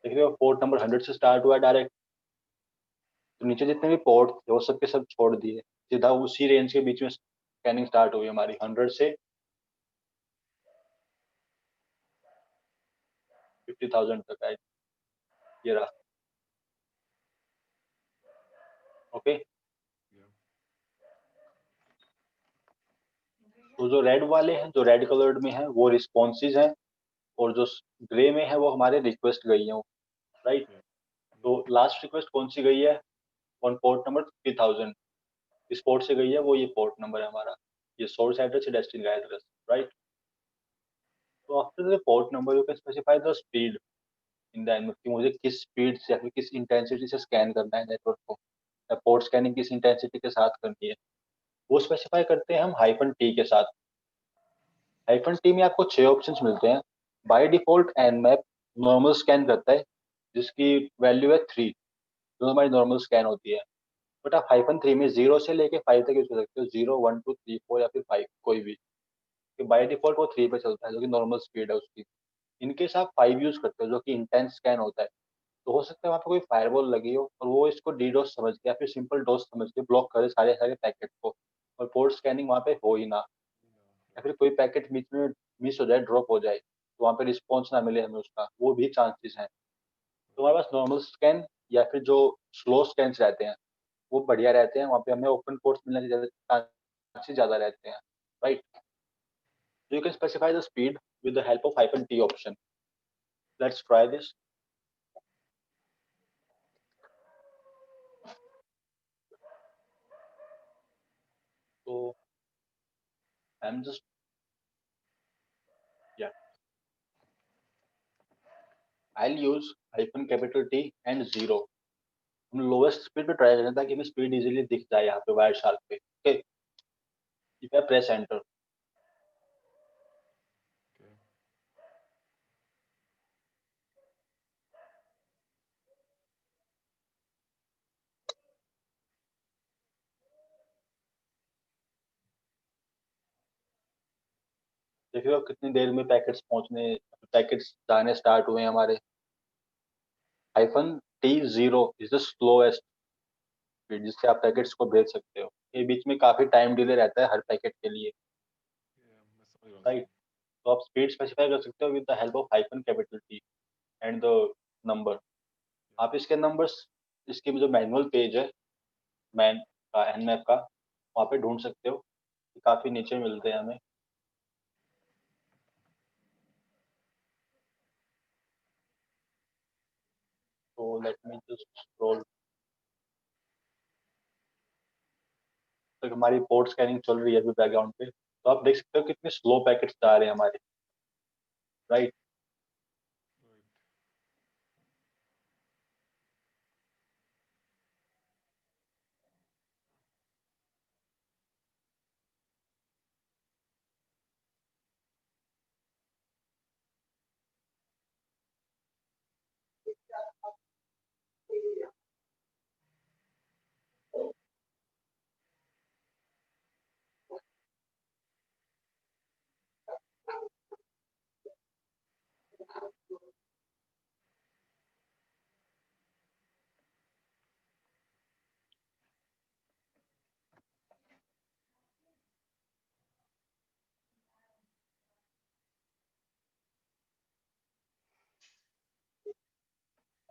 देख रहे हो पोर्ट नंबर 100 से स्टार्ट हुआ डायरेक्ट, तो नीचे जितने भी पोर्ट थे वो सबके सब छोड़ दिए, सीधा उसी रेंज के बीच में स्कैनिंग स्टार्ट हुई हमारी 100 से 50,000 तक आई। ये रहा, ओके। तो जो रेड वाले हैं, जो रेड कलर्ड में है वो रिस्पॉन्सेज हैं, और जो ग्रे में है वो हमारे रिक्वेस्ट गई है, राइट। तो लास्ट रिक्वेस्ट कौन सी गई है, ऑन पोर्ट नंबर 5000, इस पोर्ट से गई है, वो ये पोर्ट नंबर है हमारा, ये सोर्स एड्रेस है, डेस्टिनेशन एड्रेस, राइट। तो after the port number you can specify the speed in the Nmap, कि मुझे किस स्पीड से या फिर किस इंटेंसिटी से स्कैन करना है नेटवर्क को, या पोर्ट स्कैनिंग किस इंटेंसिटी के साथ करनी है, वो स्पेसिफाई करते हैं हम -t के साथ। -t में आपको 6 ऑप्शंस मिलते हैं। By default Nmap normal scan करता है, जिसकी वैल्यू है 3, जो हमारी नॉर्मल स्कैन होती है। बट आप -3 में 0 से लेके 5 तक यूज कर सकते हो, 0, 1, 2, 3, 4 या फिर 5 कोई भी। बाय डिफॉल्ट वो 3 पे चलता है जो कि नॉर्मल स्पीड है उसकी। इनकेस आप 5 यूज करते हो जो कि इंटेंस स्कैन होता है, तो हो सकता है वहाँ पे कोई फायरवॉल लगी हो और वो इसको डीडोस समझ के या फिर सिंपल डोस समझ के ब्लॉक करे सारे सारे पैकेट को, और पोर्ट स्कैनिंग वहाँ पे हो ही ना, या फिर कोई पैकेट बीच में मिस हो जाए, ड्रॉप हो जाए, तो वहाँ पे रिस्पॉन्स ना मिले हमें उसका, वो भी चांसेस हैं। तो हमारे पास नॉर्मल स्कैन या फिर जो स्लो स्कैन्स रहते हैं वो बढ़िया रहते हैं, वहाँ पे हमें ओपन पोर्ट्स मिलने के चांसेस ज़्यादा रहते हैं, right. You can specify the speed with the help of -t option. Let's try this. So I'm just, yeah, I'll use -T and 0. हम लोएस्ट स्पीड पे ट्राई करें ताकि हमें स्पीड इजीली दिख जाए यहाँ पे वायर शार्क पे। Okay, if I press enter, देखिए कितनी देर में पैकेट्स जाने स्टार्ट हुए हैं हमारे। -T0 is the slowest speed जिससे आप पैकेट्स को भेज सकते हो। ये बीच में काफी टाइम डिले रहता है हर पैकेट के लिए, राइट। तो आप स्पीड स्पेसिफाई कर सकते हो with the help of -T and the number. आप इसके नंबर्स, इसके जो मैनुअल पेज है मैन का, एनमैप का, वहाँ पे ढूंढ सकते हो, काफी नीचे मिलते हैं हमें। तो लेट मी जस्ट स्क्रॉल। तक हमारी पोर्ट स्कैनिंग चल रही है अभी बैकग्राउंड पे, तो आप देख सकते हो कितने स्लो पैकेट्स जा रहे हैं हमारे, राइट।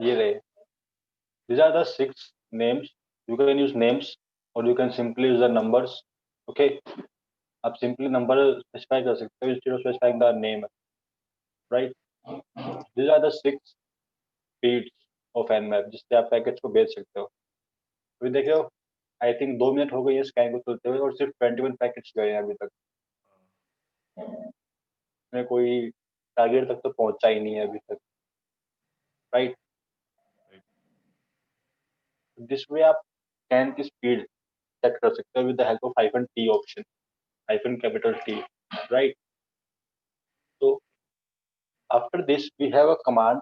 ये रहे, these are the 6 names. You can use names or you can simply use the numbers. Okay, आप सिंपली नंबर स्पेसिफाई कर सकते हो instead of specifying the name, right. these are the 6 speeds of nmap जिससे आप पैकेट्स को भेज सकते हो। अभी देखो आई थिंक 2 मिनट हो गई है स्कैन को चलते हुए और सिर्फ 21 पैकेट्स गए हैं अभी तक, में कोई टारगेट तक तो पहुंचा ही नहीं है अभी तक, राइट। दिस वे आप स्कैन की स्पीड सेट कर सकते हो with the help of -T option, -T, right. तो after this we have a command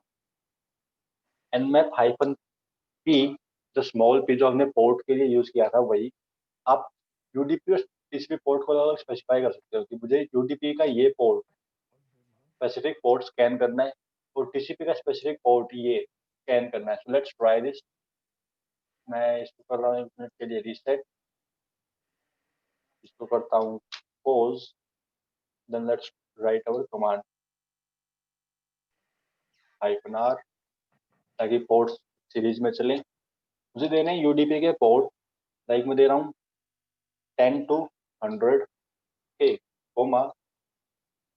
nmap-p, जो स्मॉल p जो हमने पोर्ट के लिए यूज किया था वही। आप यूडीपी और टीसीपी पोर्ट को अलग स्पेसिफाई कर सकते हो कि मुझे यूडीपी का ये पोर्ट, स्पेसिफिक पोर्ट स्कैन करना है और टीसीपी का स्पेसिफिक पोर्ट ये स्कैन करना है। So let's try this. मैं इसको कर रहा हूँ 1 मिनट के लिए रीसेट, इसको करता हूँ pause, then let's write our command -r, ताकि पोर्ट्स सीरीज में चले। मुझे देना है यूडीपी के पोर्ट, लाइक मैं दे रहा हूँ 10 to 100 के, कोमा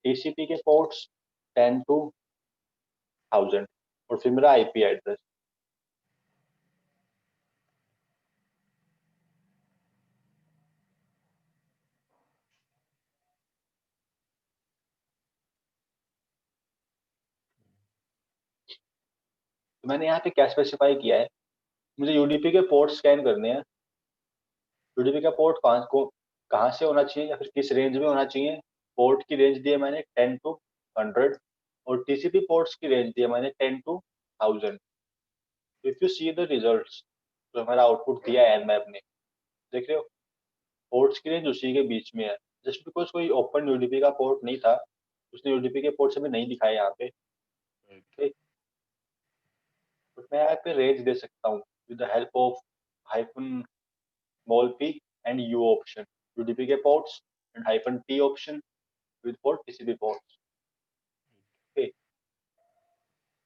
टीसीपी के पोर्ट्स 10 to 1000 और फिर मेरा आईपी एड्रेस। तो मैंने यहाँ पे क्या स्पेसिफाई किया है, मुझे यूडीपी के पोर्ट स्कैन करने हैं। यूडीपी का पोर्ट कहाँ से होना चाहिए या फिर किस रेंज में होना चाहिए। पोर्ट की रेंज दी है मैंने 10 to 100 और टीसीपी पोर्ट्स की रेंज दी है मैंने 10 to 1000। If you see the results, जो हमारा आउटपुट दिया है Nmap ने, देख रहे हो पोर्ट्स की रेंज उसी के बीच में है। जस्ट बिकॉज कोई ओपन यूडीपी का पोर्ट नहीं था, उसने यूडीपी के पोर्ट से भी नहीं दिखाया यहाँ पे, Right. बट मैं यहाँ पे रेंज दे सकता हूँ with the help of hyphen small p and u option, UDP के ports and hyphen t option with for TCP ports. Okay,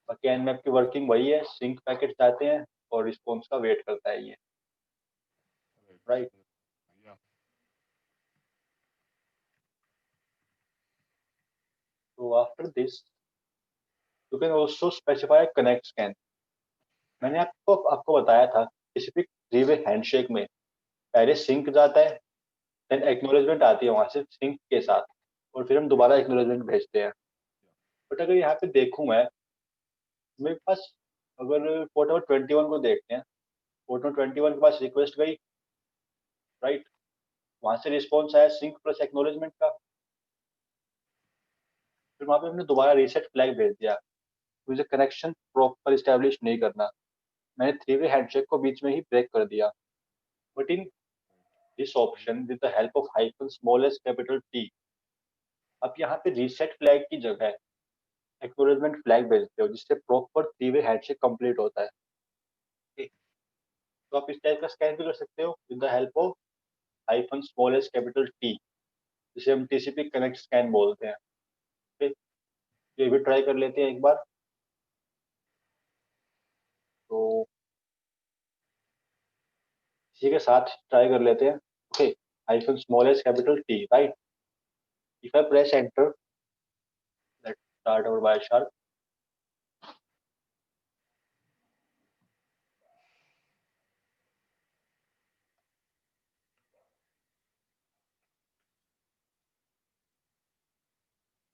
बाकी Nmap की वर्किंग वही है, सिंक पैकेट जाते हैं और रिस्पॉन्स का वेट करता है ये, Right. राइट। Yeah. तो after this you can also specify connect scan. मैंने आपको बताया था स्पेसिफिक थ्री वे हैंडशेक में पहले सिंक जाता है, देन एक्नॉलेजमेंट आती है वहां से सिंक के साथ, और फिर हम दोबारा एक्नॉलेजमेंट भेजते हैं। बट अगर यहाँ पे देखूं मैं, मेरे पास अगर पोर्ट नंबर 21 को देखते हैं, पोर्ट नंबर 21 के पास रिक्वेस्ट गई, राइट, वहां से रिस्पॉन्स आया सिंक प्लस एक्नॉलेजमेंट का, फिर वहां पे हमने दोबारा रीसेट फ्लैग भेज दिया। मुझे कनेक्शन प्रॉपर इस्टेब्लिश नहीं करना, मैंने थ्री वे हैंडशेक को बीच में ही ब्रेक कर दिया। But in this option with the help of hyphen small S capital T, अब यहाँ पे रीसेट फ्लैग की जगह एक्नॉलेजमेंट फ्लैग भेजते हो, जिससे proper three way handshake complete होता है। ठीक? तो आप इस टाइप का स्कैन भी कर सकते हो with the help of hyphen small S capital T, जिसे हम टीसीपी कनेक्ट स्कैन बोलते हैं। ठीक? ये भी ट्राई कर लेते हैं एक बार। तो इसी के साथ ट्राई कर लेते हैं। Okay, hyphen small S capital T, right. If I press enter, let's start our bye sharp.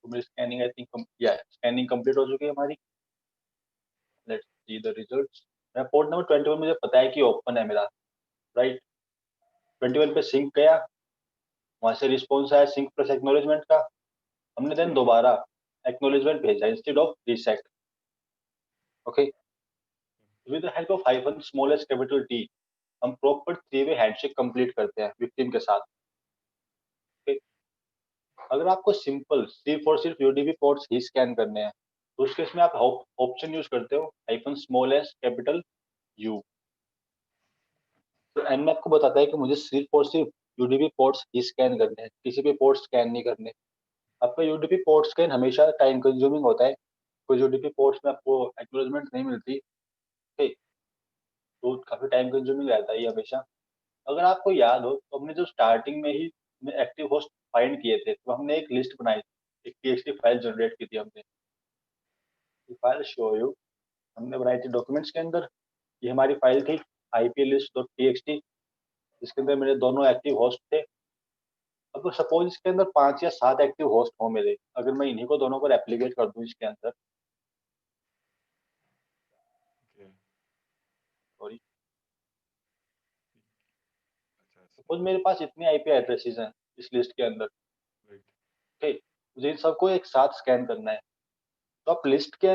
तो मेरी स्कैनिंग आई थिंक या स्कैनिंग कंप्लीट हो चुकी है हमारी। Let's see the results. मैं पोर्ट नंबर 21 मुझे पता है कि ओपन है मेरा, राइट। 21 पे सिंक गया, वहां से रिस्पॉन्स आया सिंक प्लस एक्नॉलेजमेंट का, हमने देन दोबारा एक्नॉलेजमेंट भेजा instead of reset. Okay, with the help of hyphen small S capital T हम proper three way handshake complete करते हैं विक्टिम के साथ। Okay? अगर आपको सिंपल सिर्फ और सिर्फ यूडीपी पोर्ट्स ही स्कैन करने हैं, तो उस केस में आप ऑप्शन यूज करते हो hyphen small S capital you. तो Nmap को बताता है कि मुझे सिर्फ और सिर्फ यूडीपी पोर्ट्स ही स्कैन करने हैं, किसी भी पोर्ट स्कैन नहीं करने। आपका यूडीपी पोर्ट स्कैन हमेशा टाइम कंज्यूमिंग होता है, कोई यूडीपी पोर्ट्स में आपको एक्नॉलेजमेंट नहीं मिलती, ठीक, तो काफी टाइम कंज्यूमिंग रहता है ये हमेशा। अगर आपको याद हो तो हमने जो स्टार्टिंग में ही एक्टिव होस्ट फाइंड किए थे, तो हमने एक लिस्ट बनाई थी, एक टीएक्सटी फाइल जनरेट की थी हमने। फाइल शो यू, हमने बनाई थी डॉक्यूमेंट्स के अंदर। ये हमारी फाइल थी iplist.txt, जिसके अंदर मेरे दोनों एक्टिव होस्ट थे। अब सपोज इसके अंदर 5 या 7 एक्टिव होस्ट हो मेरे, अगर मैं इन्हीं को दोनों को रेप्लिकेट कर दूं इसके अंदर, Okay. सॉरी, अच्छा ऐसे. सपोज मेरे पास इतने आईपी एड्रेसेस हैं इस लिस्ट के अंदर, Right. ठीक, मुझे इन सबको एक साथ स्कैन करना है। तो आप लिस्ट के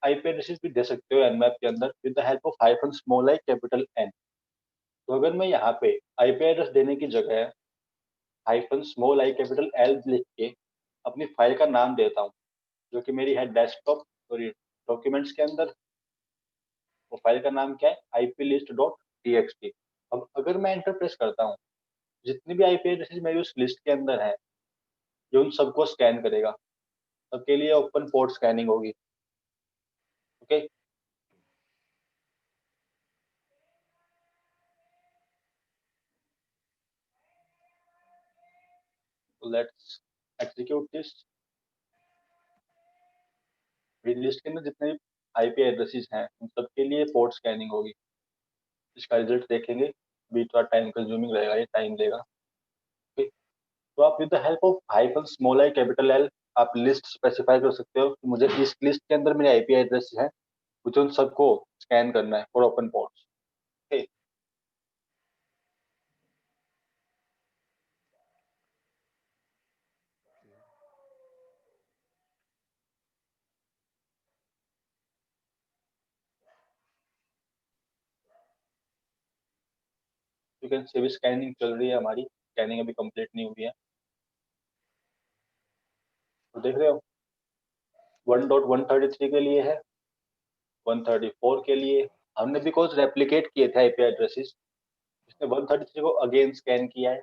आईपी एड्रेसेस भी दे सकते हो Nmap के अंदर with the help of hyphen small I capital N. तो अगर मैं यहाँ पे आईपी एड्रेस देने की जगह hyphen small I capital L लिख के अपनी फाइल का नाम देता हूँ, जो कि मेरी है डेस्कटॉप, सॉरी, डॉक्यूमेंट्स के अंदर, वो फाइल का नाम क्या है iplist.txt। अब अगर मैं एंटर प्रेस करता हूँ, जितनी भी आईपी एड्रेसेस मेरी उस लिस्ट के अंदर है, ये उन सबको स्कैन करेगा। सबके लिए ओपन पोर्ट स्कैनिंग होगी। Okay, let's execute this. List के अंदर जितने आईपी एड्रेसेस हैं उन सबके लिए पोर्ट स्कैनिंग होगी। इसका रिजल्ट देखेंगे, भी थोड़ा टाइम कंज्यूमिंग रहेगा, ये टाइम लेगा। ओके, तो आप with the help of hyphen small I capital L आप लिस्ट स्पेसिफाई कर सकते हो कि मुझे इस लिस्ट के अंदर मेरे आईपी एड्रेस है, मुझे उन सबको स्कैन करना है for open ports. Okay, can see अभी स्कैनिंग चल रही है हमारी, स्कैनिंग अभी कंप्लीट नहीं हुई है, तो देख रहे हो 1.133 के लिए है, 134 के लिए हमने बिकॉज रेप्लिकेट किए थे आईपी एड्रेसेस, इसने 133 को अगेन स्कैन किया है,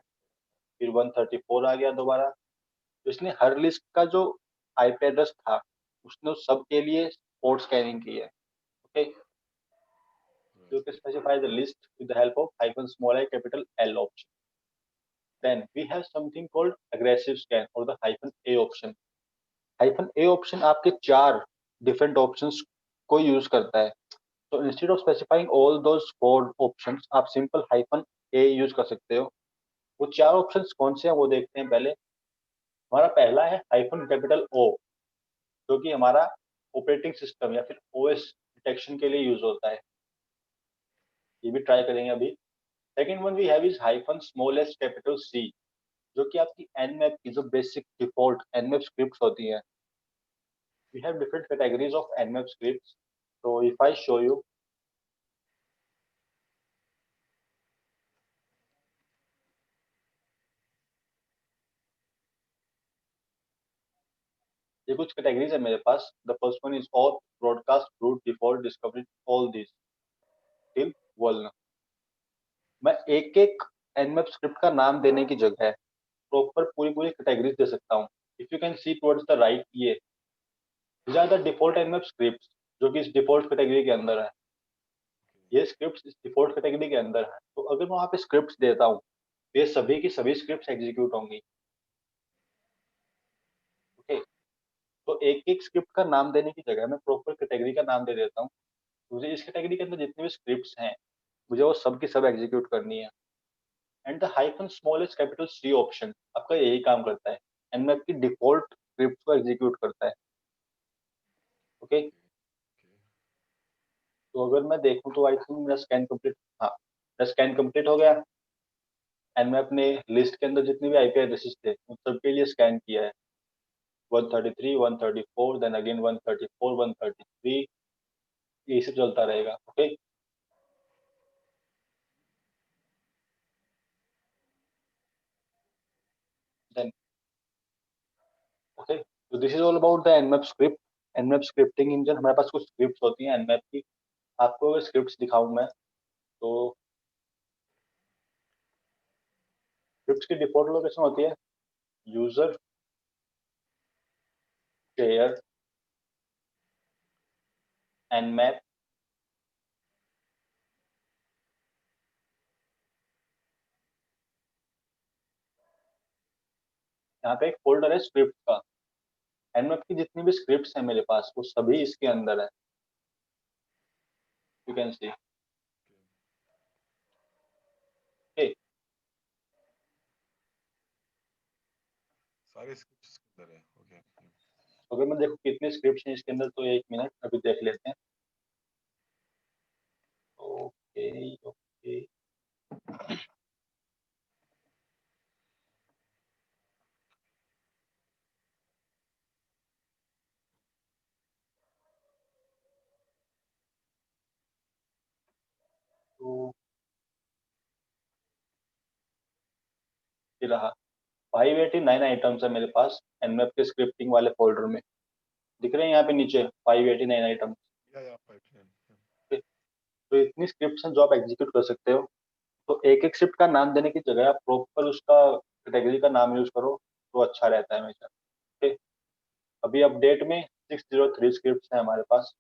फिर 134 आ गया दोबारा, तो इसने हर लिस्ट का जो आईपी एड्रेस था उसने उस सब के लिए पोर्ट स्कैनिंग की है। Okay, you can specify the list with the help of hyphen small I capital L option. Then we have something called aggressive scan or the hyphen A option. Hyphen A option आपके 4 different options को यूज करता है, तो instead of specifying all those 4 options आप simple hyphen A यूज कर सकते हो। वो 4 options कौन से हैं वो देखते हैं पहले। हमारा पहला है hyphen capital O, जो कि हमारा ऑपरेटिंग सिस्टम या फिर ओएस डिटेक्शन के लिए यूज होता है, ये भी ट्राई करेंगे अभी। Second one we have is hyphen small S capital C, जो कि आपकी एनमैप की जो बेसिक डिफॉल्ट एनमैप स्क्रिप्ट्स होती हैं। We have different categories of Nmap scripts, तो इफ आई शो यू, ये कुछ कैटेगरीज है मेरे पास। The first one is all, broadcast, root, default, discovery, all this till vuln. मैं एक एक एनमैप स्क्रिप्ट का नाम देने की जगह प्रॉपर पूरी पूरी कैटेगरीज दे सकता हूँ। If you can C towards the right, ये these are the default nmap scripts जो कि इस डिफॉल्ट कैटेगरी के अंदर है। ये स्क्रिप्ट्स इस डिफॉल्ट कैटेगरी के अंदर है, तो अगर मैं वहाँ पे स्क्रिप्ट्स देता हूँ तो ये सभी की सभी स्क्रिप्ट्स एग्जीक्यूट होंगी। ओके, तो एक एक स्क्रिप्ट का नाम देने की जगह मैं प्रॉपर कैटेगरी का नाम दे देता हूँ। मुझे इस कैटेगरी के अंदर जितने भी स्क्रिप्ट्स हैं मुझे वो सब की सब एग्जीक्यूट करनी है। And the hyphen small S capital C option आपका यही काम करता है, nmap की डिफॉल्ट स्क्रिप्ट को एग्जीक्यूट करता है। ओके, तो अगर मैं देखूं तो आई थिंक मेरा स्कैन कंप्लीट, हाँ मेरा स्कैन कंप्लीट हो गया एंड मैं अपने लिस्ट के अंदर जितने भी आईपी एड्रेसेस थे उन सबके लिए स्कैन किया है। 133, 134, देन अगेन 134, 133, यही सब चलता रहेगा। ओके, देन ओके, तो this is all about the nmap script. nmap scripting engine, हमारे पास कुछ स्क्रिप्ट्स होती हैं nmap की। आपको अगर स्क्रिप्ट्स दिखाऊं मैं तो स्क्रिप्ट्स की डिफॉल्ट लोकेशन होती है यूजर, शेयर, nmap, यहाँ पे एक फोल्डर है स्क्रिप्ट का। nmap की जितनी भी स्क्रिप्ट्स हैं मेरे पास वो सभी इसके अंदर है, यू कैन सी। ओके, सारे स्क्रिप्ट्स के अंदर है। ओके, अगर मैं देखो कितने स्क्रिप्ट्स हैं इसके अंदर तो एक मिनट अभी देख लेते हैं। ओके ओके, तो ये रहा 589 आइटम्स है मेरे पास nmap के स्क्रिप्टिंग वाले फोल्डर में। दिख रहे हैं यहाँ पे नीचे 589 आइटम्स। या पाइपलाइन। तो इतनी स्क्रिप्ट्स हैं जो आप एग्जीक्यूट कर सकते हो। तो एक एक स्क्रिप्ट का नाम देने की जगह आप प्रॉपर उसका कैटेगरी का नाम यूज करो तो अच्छा रहता है हमेशा। ओके, अभी अपडेट में 603 स्क्रिप्ट्स हैं हमारे पास।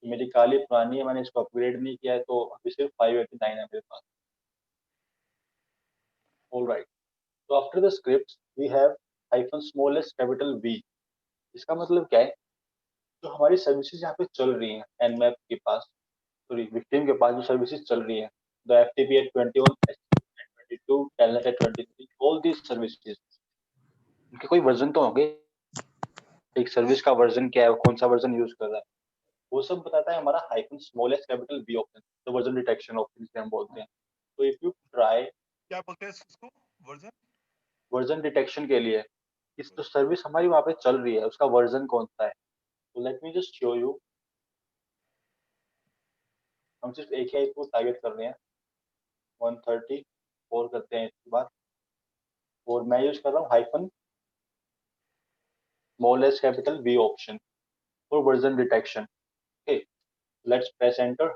मेरी काली पुरानी है, मैंने इसको अपग्रेड नहीं किया है, तो अभी सिर्फ 589 है मेरे पास। ऑल राइट, तो after the script we have hyphen small S capital V. इसका मतलब क्या है, जो हमारी सर्विसेज यहाँ पे चल रही हैं nmap के पास, सॉरी विक्टिम के पास जो सर्विसेज चल रही हैं, the FTP at 21, HTTP at 22, telnet at 23, all these services, इनके कोई वर्जन तो होंगे, एक सर्विस का वर्जन क्या है, कौन सा वर्जन यूज कर रहा है, वो सब बताता है हमारा hyphen small S capital V option, तो वर्जन डिटेक्शन ऑप्शन जिसे हम बोलते हैं। तो इफ यू ट्राई क्या बोलते हैं इसको? वर्जन? वर्जन डिटेक्शन के लिए इस जो सर्विस हमारी वहाँ पे चल रही है उसका वर्जन कौन सा है, तो let me just show you. हम सिर्फ एक ही आईपी को टारगेट कर रहे हैं 130, 4 करते हैं इसके बाद, और मैं यूज कर रहा हूँ hyphen small S capital V option for version detection. Okay, let's press enter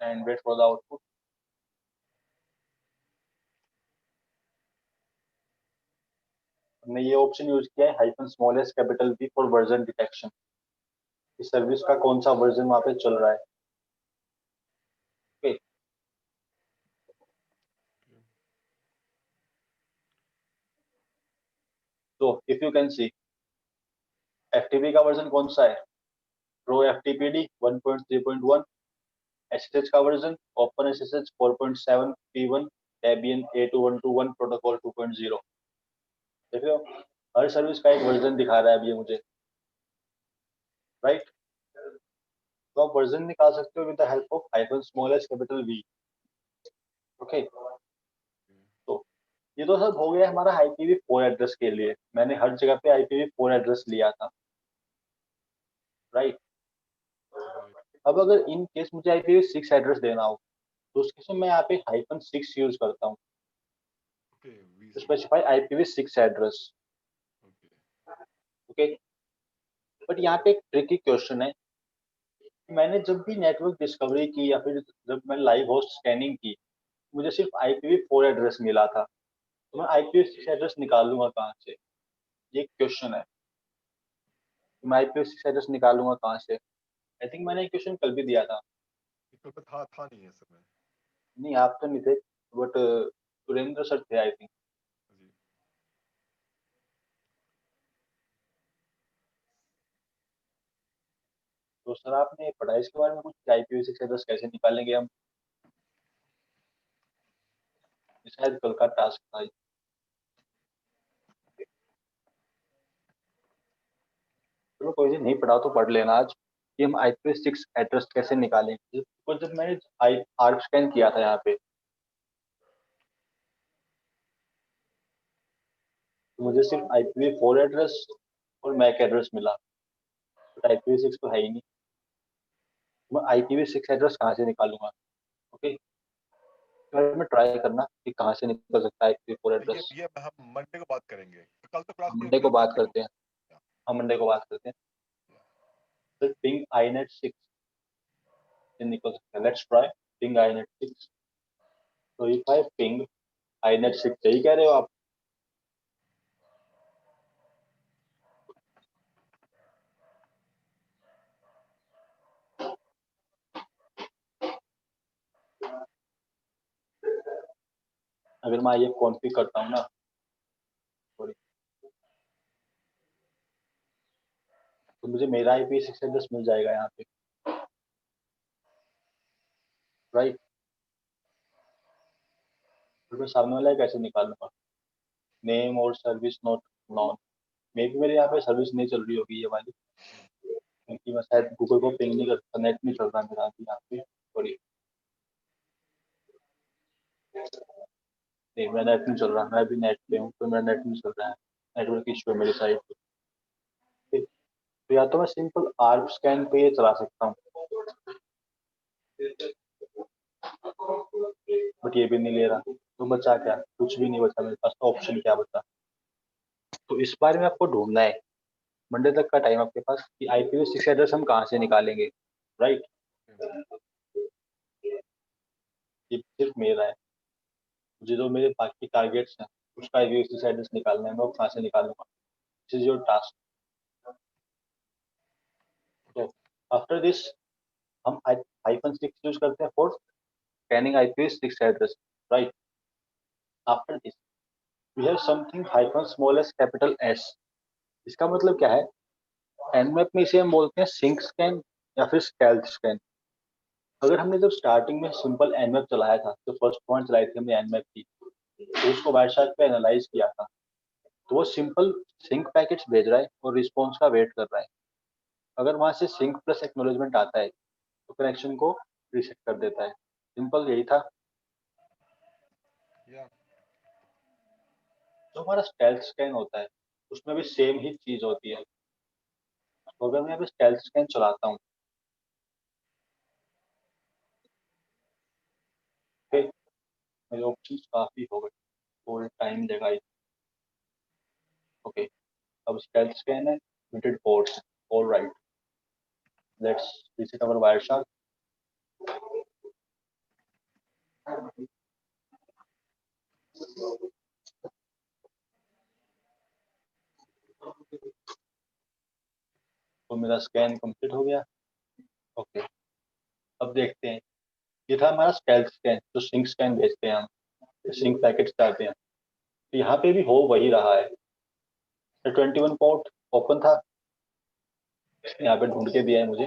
and wait for the output. हमने ये ऑप्शन यूज किया है hyphen small S capital V for version detection. इस सर्विस का कौन सा वर्जन वहाँ पे चल रहा है। ओके, तो if you can C FTP का वर्जन कौन सा है, प्रो एफटीपीडी 1.3.1, एसएसएच का version open SSH 4.7 P1 Debian A2121 protocol 2.0। देख रहे हो, हर सर्विस का एक वर्जन दिखा रहा है अब ये मुझे, राइट। तो आप वर्जन निकाल सकते हो with the help of hyphen small S capital we. Okay, तो ये तो सब हो गया हमारा IPv4 एड्रेस के लिए। मैंने हर जगह पे IPv4 एड्रेस लिया था, राइट। अब अगर इन केस मुझे IPv6 एड्रेस देना हो तो उस केस में मैं यहाँ पे -6 यूज करता हूँ, specify IPv6 address. Okay, but यहाँ पे एक ट्रिकी क्वेश्चन है। मैंने जब भी नेटवर्क डिस्कवरी की या फिर जब मैं लाइव होस्ट स्कैनिंग की, मुझे सिर्फ IPv4 एड्रेस मिला था, तो मैं IPv6 एड्रेस निकालूंगा कहाँ से, ये क्वेश्चन है। मैं IPv6 एड्रेस निकालूंगा कहाँ से। आई थिंक मैंने एक क्वेश्चन कल भी दिया था। था नहीं है समय। नहीं, आप तो नहीं थे, बट सुरेंद्र सर थे आई थिंक। तो सर आपने पढ़ा इसके बारे में कुछ, IPv6 एड्रेस कैसे निकालेंगे हम। शायद कल का टास्क था। चलो कोई नहीं पढ़ा तो पढ़ लेना आज कि हम IPv6 एड्रेस कैसे निकालें। तो जब मैंने आर्क स्कैन किया था यहाँ पे, तो मुझे सिर्फ IPv4 एड्रेस और मैक एड्रेस मिला, बट IPv6 तो है ही नहीं। तो मैं IPv6 एड्रेस कहाँ से निकालूंगा। ओके, तो मैं ट्राई करना कि कहाँ से निकल सकता है IPv4 एड्रेस। ये हम मंडे को बात करेंगे, कल तो क्लास हम नहीं मंडे होगी को ना बात मंडे को। करते हैं। हम मंडे को बात करते हैं। फिर पिंग INET 6 से निकल सकता है। Let's try ping INET 6। तो इफ आई पिंग INET 6, सही कह रहे हो आप। अगर मैं ये कॉन्फ़िग करता हूँ ना, सॉरी, तो मुझे मेरा IPv6 एड्रेस मिल जाएगा यहाँ पे, राइट। फिर मैं सामने वाला कैसे निकालूंगा, नेम और सर्विस नॉट नॉन। मे भी मेरे यहाँ पे सर्विस नहीं चल रही होगी ये वाली, क्योंकि मैं शायद गूगल को पिंग नहीं करता, नेट नहीं चल रहा मेरा अभी यहाँ पे, सॉरी। नहीं, मेरा नेट नहीं चल रहा, मैं अभी नेट पे हूँ तो मेरा नेट नहीं चल रहा है, नेटवर्क इशू है मेरी साइड पे। ठीक, तो या तो मैं सिंपल आर्क स्कैन पे ये चला सकता हूँ, बट ये भी नहीं ले रहा, तो बचा क्या, कुछ भी नहीं बचा मेरे पास, तो ऑप्शन क्या बचा। तो इस बारे में आपको ढूंढना है, मंडे तक का टाइम आपके पास, कि IPv6 एड्रेस हम कहाँ से निकालेंगे, राइट। ये सिर्फ मेरा है, मुझे जो मेरे बाकी टारगेट्स हैं उसका IPv6 एड्रेस निकालना है, मैं वो कहाँ से निकालूंगा। This is your task. तो आफ्टर दिस हम -6 यूज करते हैं for scanning IPv6 address, right. After this we have something hyphen small S capital S. इसका मतलब क्या है, एनमैप में इसे हम बोलते हैं सिंक स्कैन या फिर स्टेल्थ स्कैन। अगर हमने जब स्टार्टिंग में सिंपल एनमैप चलाया था, तो फर्स्ट पॉइंट चलाई थी हमने एनमैप की, तो उसको वायरशार्क पे एनालाइज किया था, तो वो सिंपल सिंक पैकेट्स भेज रहा है और रिस्पॉन्स का वेट कर रहा है। अगर वहां से सिंक प्लस एक्नॉलेजमेंट आता है तो कनेक्शन को रीसेट कर देता है। सिंपल यही था। जो हमारा स्टेल्थ स्कैन होता है उसमें भी सेम ही चीज होती है। तो अगर मैं यहाँ पे स्टेल्थ स्कैन चलाता हूँ, मेरे ऑप्शन काफी हो गए, थोड़ा टाइम लेगा। ओके, अब स्टेल्थ स्कैन है, limited ports. Alright, let's visit our Wireshark. तो मेरा स्कैन कंप्लीट हो गया। ओके, अब देखते हैं, ये था हमारा स्टेल्थ स्कैन, जो सिंक स्कैन भेजते हैं हम, सिंक पैकेट्स डालते हैं। तो यहाँ पे भी हो वही रहा है, 21 पोर्ट ओपन था, यहाँ पे ढूंढ के दिया है मुझे,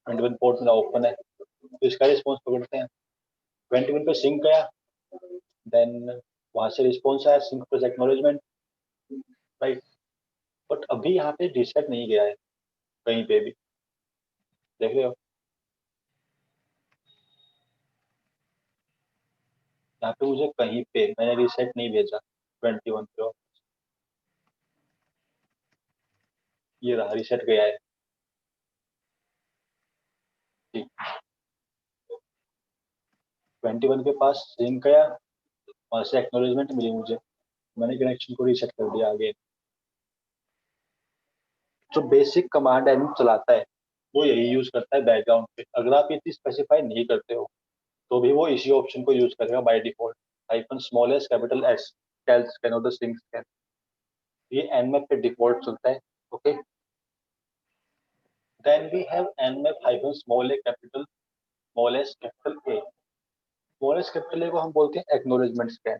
21 पोर्ट मेरा ओपन है, तो इसका रिस्पॉन्स पकड़ते हैं। 21 पे सिंक गया, देन वहां से रिस्पॉन्स आया, sync plus acknowledgement, right. But अभी यहाँ पे रीसेट नहीं गया है कहीं पे भी, देख रहे हो, यहाँ पे मुझे कहीं पे मैंने रीसेट नहीं भेजा 21 पे। ये रहा, रीसेट गया है, ठीक। 21 के पास सिंक गया, वहां से एक्नॉलेजमेंट मिली मुझे, मैंने कनेक्शन को रीसेट कर दिया आगे। जो बेसिक कमांड एडमिन चलाता है वो यही यूज करता है बैकग्राउंड पे। अगर आप ये चीज स्पेसिफाई नहीं करते हो तो भी वो इसी ऑप्शन को यूज करेगा by default, hyphen small S capital S, tells scan और द सिंक स्कैन। ये एनमैप पे डिफॉल्ट चलता है। Okay, then we have Nmap hyphen small A capital small S capital A. Small S capital A को हम बोलते हैं एक्नॉलेजमेंट स्कैन।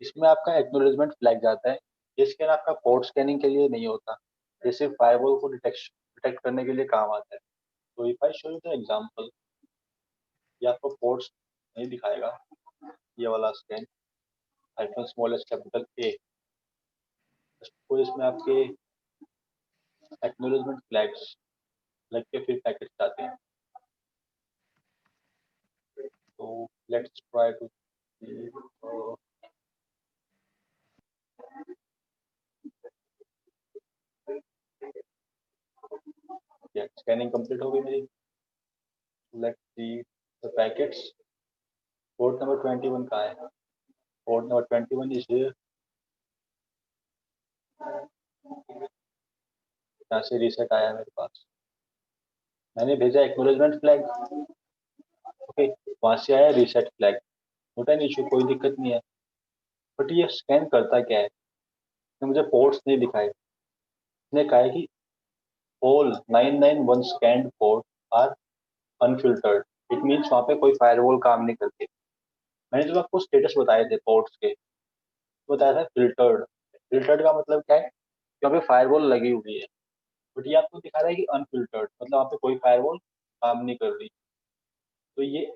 इसमें आपका एक्नॉलेजमेंट फ्लैग जाता है। ये स्कैन आपका पोर्ट स्कैनिंग के लिए नहीं होता, ये सिर्फ फायरवॉल को डिटेक्ट करने के लिए काम आता है। तो if I show you the example, ये आपको पोर्ट्स नहीं दिखाएगा, ये वाला scan hyphen small S capital ए, तो इसमें आपके एक्नॉलेजमेंट फ्लैग्स लग के फिर पैकेट आते हैं। तो let's try to scanning complete हो गई मेरी। Let's see the packets. Port number 21 कहाँ है? Port number 21 is here. यहाँ से रीसेट आया मेरे पास, मैंने भेजा एक्नॉलेजमेंट फ्लैग। ओके, वहां से आया रीसेट फ्लैग, होता है इशू, कोई दिक्कत नहीं है। बट ये स्कैन करता क्या है, इसने मुझे पोर्ट्स नहीं दिखाए। इसने कहा है कि all 991 scanned port are unfiltered. It means वहाँ पे कोई फायरवॉल काम नहीं करती। मैंने जो आपको स्टेटस बताए थे पोर्ट्स के, तो बताया था फिल्टर्ड। फिल्टर्ड का मतलब क्या है, यहाँ पे फायरवॉल लगी हुई है, बट ये आपको दिखा रहा है कि अनफिल्टर्ड, मतलब वहाँ पे कोई फायरवॉल काम नहीं कर रही। तो ये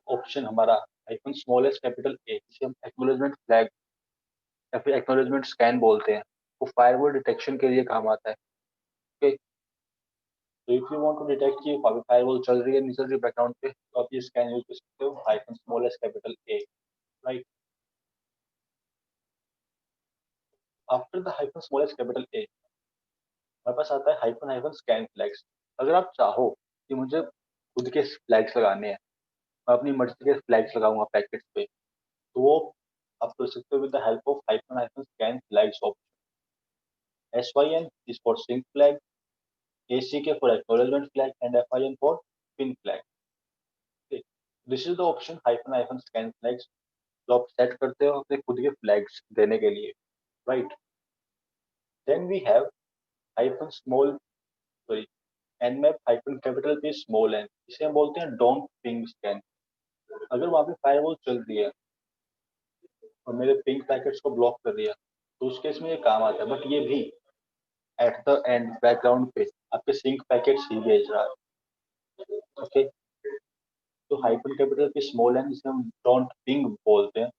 ऑप्शन हमारा आइकन स्मॉल एस कैपिटल ए, जिसे हम एक्नॉलेजमेंट फ्लैग या फिर एक्नॉलेजमेंट स्कैन बोलते हैं, वो फायरवॉल डिटेक्शन के लिए काम आता है। ओके, तो if you want to detect कि फायरवॉल चल रही है नहीं चल रही बैकग्राउंड पे, तो आप ये स्कैन यूज कर सकते हो, icon small S capital A, right. After the hyphen small S capital ए हमारे पास आता है हाइफन हाइफन स्कैन फ्लैग्स। अगर आप चाहो कि मुझे खुद के फ्लैग्स लगाने हैं, मैं अपनी मर्जी के फ्लैग्स लगाऊंगा पैकेट्स पे, तो वो आप कर सकते हो with the help of hyphen hyphen scan flags option. SYN is for sync flag, ACK for acknowledgement flag, and FIN for pin flag. Okay. This is the option hyphen hyphen scan flags जो आप सेट करते हो अपने खुद के फ्लैग्स देने के लिए, right. Then we have hyphen small, sorry, nmap hyphen capital P small n, इसे हम बोलते हैं डोंट पिंग स्कैन। अगर वहाँ पे फायरवॉल चल रही है और मेरे पिंग पैकेट्स को ब्लॉक कर दिया, तो उस केस में ये काम आता है। बट ये भी एट द एंड बैकग्राउंड पे आपके सिंक पैकेट्स ही भेज रहा है। ओके, तो hyphen capital P small N, जिसे हम डोंट पिंग बोलते हैं,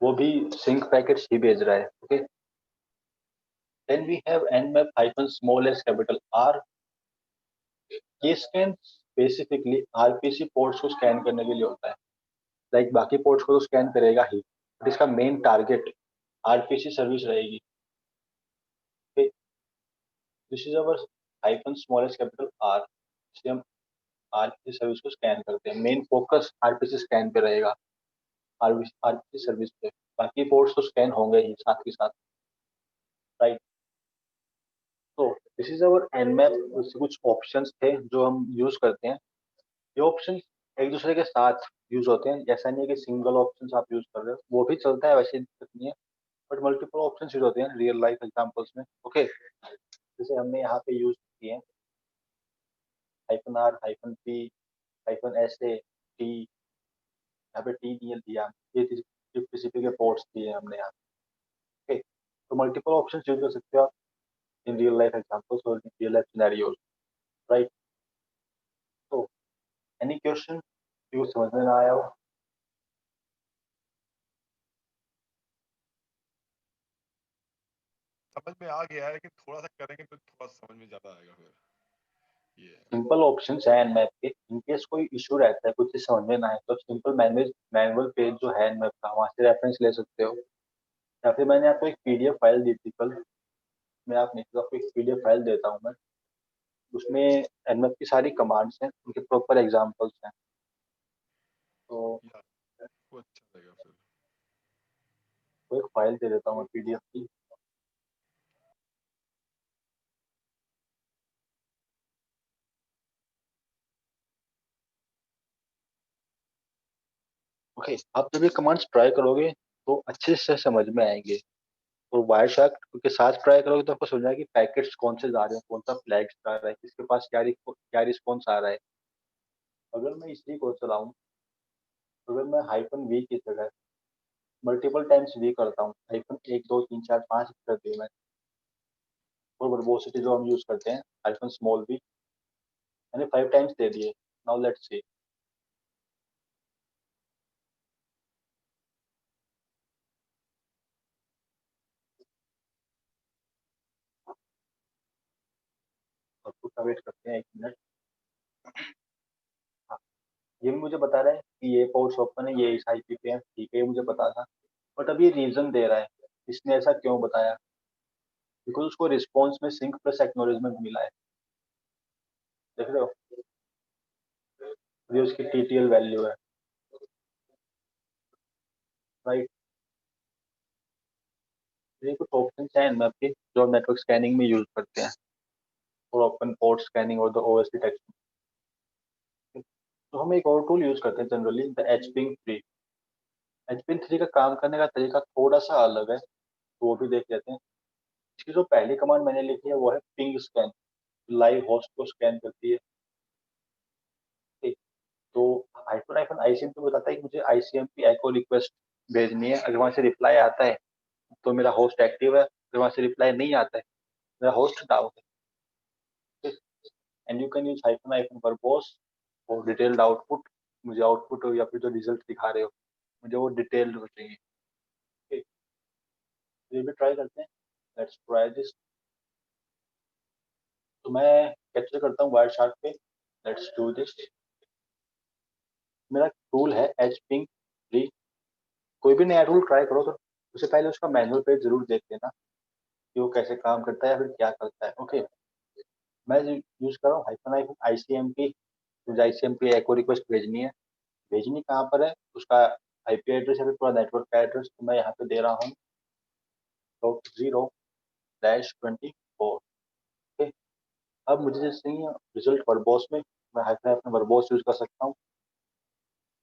वो भी सिंक पैकेट्स ही भेज रहा है। Okay, then we have nmap hyphen small S capital R. ये स्कैन स्पेसिफिकली आरपीसी पोर्ट्स को स्कैन करने के लिए होता है। लाइक बाकी पोर्ट्स को तो स्कैन करेगा ही, बट इसका मेन टारगेट आरपीसी सर्विस रहेगी। This is our hyphen small S capital are, जिसे हम आरपीसी सर्विस को स्कैन करते हैं। मेन फोकस आरपीसी स्कैन पे रहेगा। आरपीसी सर्विस पे, बाकी पोर्ट्स तो स्कैन होंगे ही साथ के साथ, राइट। तो दिस इज अवर एनमैप, कुछ ऑप्शंस थे जो हम यूज करते हैं। ये ऑप्शन एक दूसरे के साथ यूज होते हैं, ऐसा नहीं है कि सिंगल ऑप्शन आप यूज कर रहे हो, वो भी चलता है, वैसे दिक्कत नहीं है, बट मल्टीपल ऑप्शन यूज होते हैं रियल लाइफ एग्जांपल्स में। ओके, जैसे हमने यहाँ पे यूज किए हैं -r, -p, -sa, t, यहाँ पे टी नहीं दिया, ये टीसीपी के पोर्ट्स दिए हमने यहाँ। ओके, तो मल्टीपल ऑप्शन यूज कर सकते हो आप इन रियल लाइफ एग्जांपल्स और रियल लाइफ सिनेरियोज, राइट। तो एनी क्वेश्चन जो समझ में ना आया हो? समझ में आ गया है, लेकिन थोड़ा सा करेंगे तो थोड़ा समझ में ज्यादा आएगा फिर ये। सिंपल ऑप्शंस है एनमैप के, इनकेस कोई इशू रहता है, कुछ चीज समझ में ना आए, तो सिंपल मैनुअल पेज जो है एनमैप का, वहाँ से रेफरेंस ले सकते हो, या फिर मैंने आपको एक पीडीएफ फाइल दी थी कल, मैं आपको एक पीडीएफ फाइल देता हूँ मैं, उसमें एनमैप की सारी कमांड्स हैं, उनके प्रॉपर एग्जांपल्स हैं। तो या वो अच्छा रहेगा फिर। वो एक फाइल दे देता हूँ पीडीएफ की। ओके, आप जब ये कमांड्स ट्राई करोगे तो अच्छे से समझ में आएंगे, और वायर शार्क के साथ ट्राई करोगे तो आपको समझ आएगा कि पैकेट्स कौन से जा रहे हैं, कौन सा फ्लैग जा रहा है, किसके पास क्या रिस्पॉन्स आ रहा है। अगर मैं इसी को चलाऊं, अगर मैं -v की जगह मल्टीपल टाइम्स v करता हूँ, -1 2 3 4 5 कर दिए मैं, और वर्बोसिटी जो हम यूज करते हैं -v, मैंने 5 टाइम्स दे दिए। नाउ लेट्स सी, आउटपुट का वेट करते हैं 1 मिनट। हाँ, ये भी मुझे बता रहा है कि ये पोर्ट्स ओपन है, ये इस आईपी पे है, ठीक है, ये मुझे पता था, बट अब ये रीजन दे रहा है, इसने ऐसा क्यों बताया, बिकॉज उसको रिस्पॉन्स में सिंक प्लस एक्नॉलेजमेंट मिला है, देख रहे हो, ये उसकी टीटीएल वैल्यू है, राइट। ये कुछ ऑप्शन है इनमें आपके जो हम नेटवर्क स्कैनिंग में यूज करते हैं, और ओपन पोर्ट स्कैनिंग और द ओएस डिटेक्शन। तो हम एक और टूल यूज करते हैं जनरली, द एचपिंग 3। एचपिंग 3 का काम करने का तरीका थोड़ा सा अलग है, तो वो भी देख लेते हैं। इसकी जो पहली कमांड मैंने लिखी है वो है पिंग स्कैन, लाइव होस्ट को स्कैन करती है, ठीक। तो हाइफन हाइफन आईसीएमपी बताता है कि मुझे आईसीएमपी एको रिक्वेस्ट भेजनी है, अगर वहां से रिप्लाई आता है तो मेरा होस्ट एक्टिव है, अगर वहां से रिप्लाई नहीं आता है मेरा होस्ट डाउन है। And you can use hyphen hyphen verbose और डिटेल्ड आउटपुट, मुझे आउटपुट या फिर जो रिजल्ट दिखा रहे हो मुझे वो डिटेल्ड हो चाहिए, ठीक। ये भी ट्राई करते हैं, लेट्स ट्राई दिस। तो मैं कैप्चर करता हूँ वायर शार्क पे, लेट्स डू दिस। मेरा टूल है एचपिंग 3। कोई भी नया टूल ट्राई करो तो उससे पहले उसका मैनुअल पेज जरूर देख लेना कि वो कैसे काम करता है या फिर क्या करता है। ओके, मैं यूज कर रहा हूँ हाइफन हाइफन आईसीएमपी, मुझे आईसीएमपी एको रिक्वेस्ट भेजनी है। भेजनी कहाँ पर है, उसका आईपी एड्रेस या फिर पूरा नेटवर्क का एड्रेस तो मैं यहाँ पे दे रहा हूँ .0/24। ओके, अब मुझे जैसे ही रिजल्ट वर्बोस में, मैं हाइफन हाइफन वर्बोस यूज कर सकता हूँ,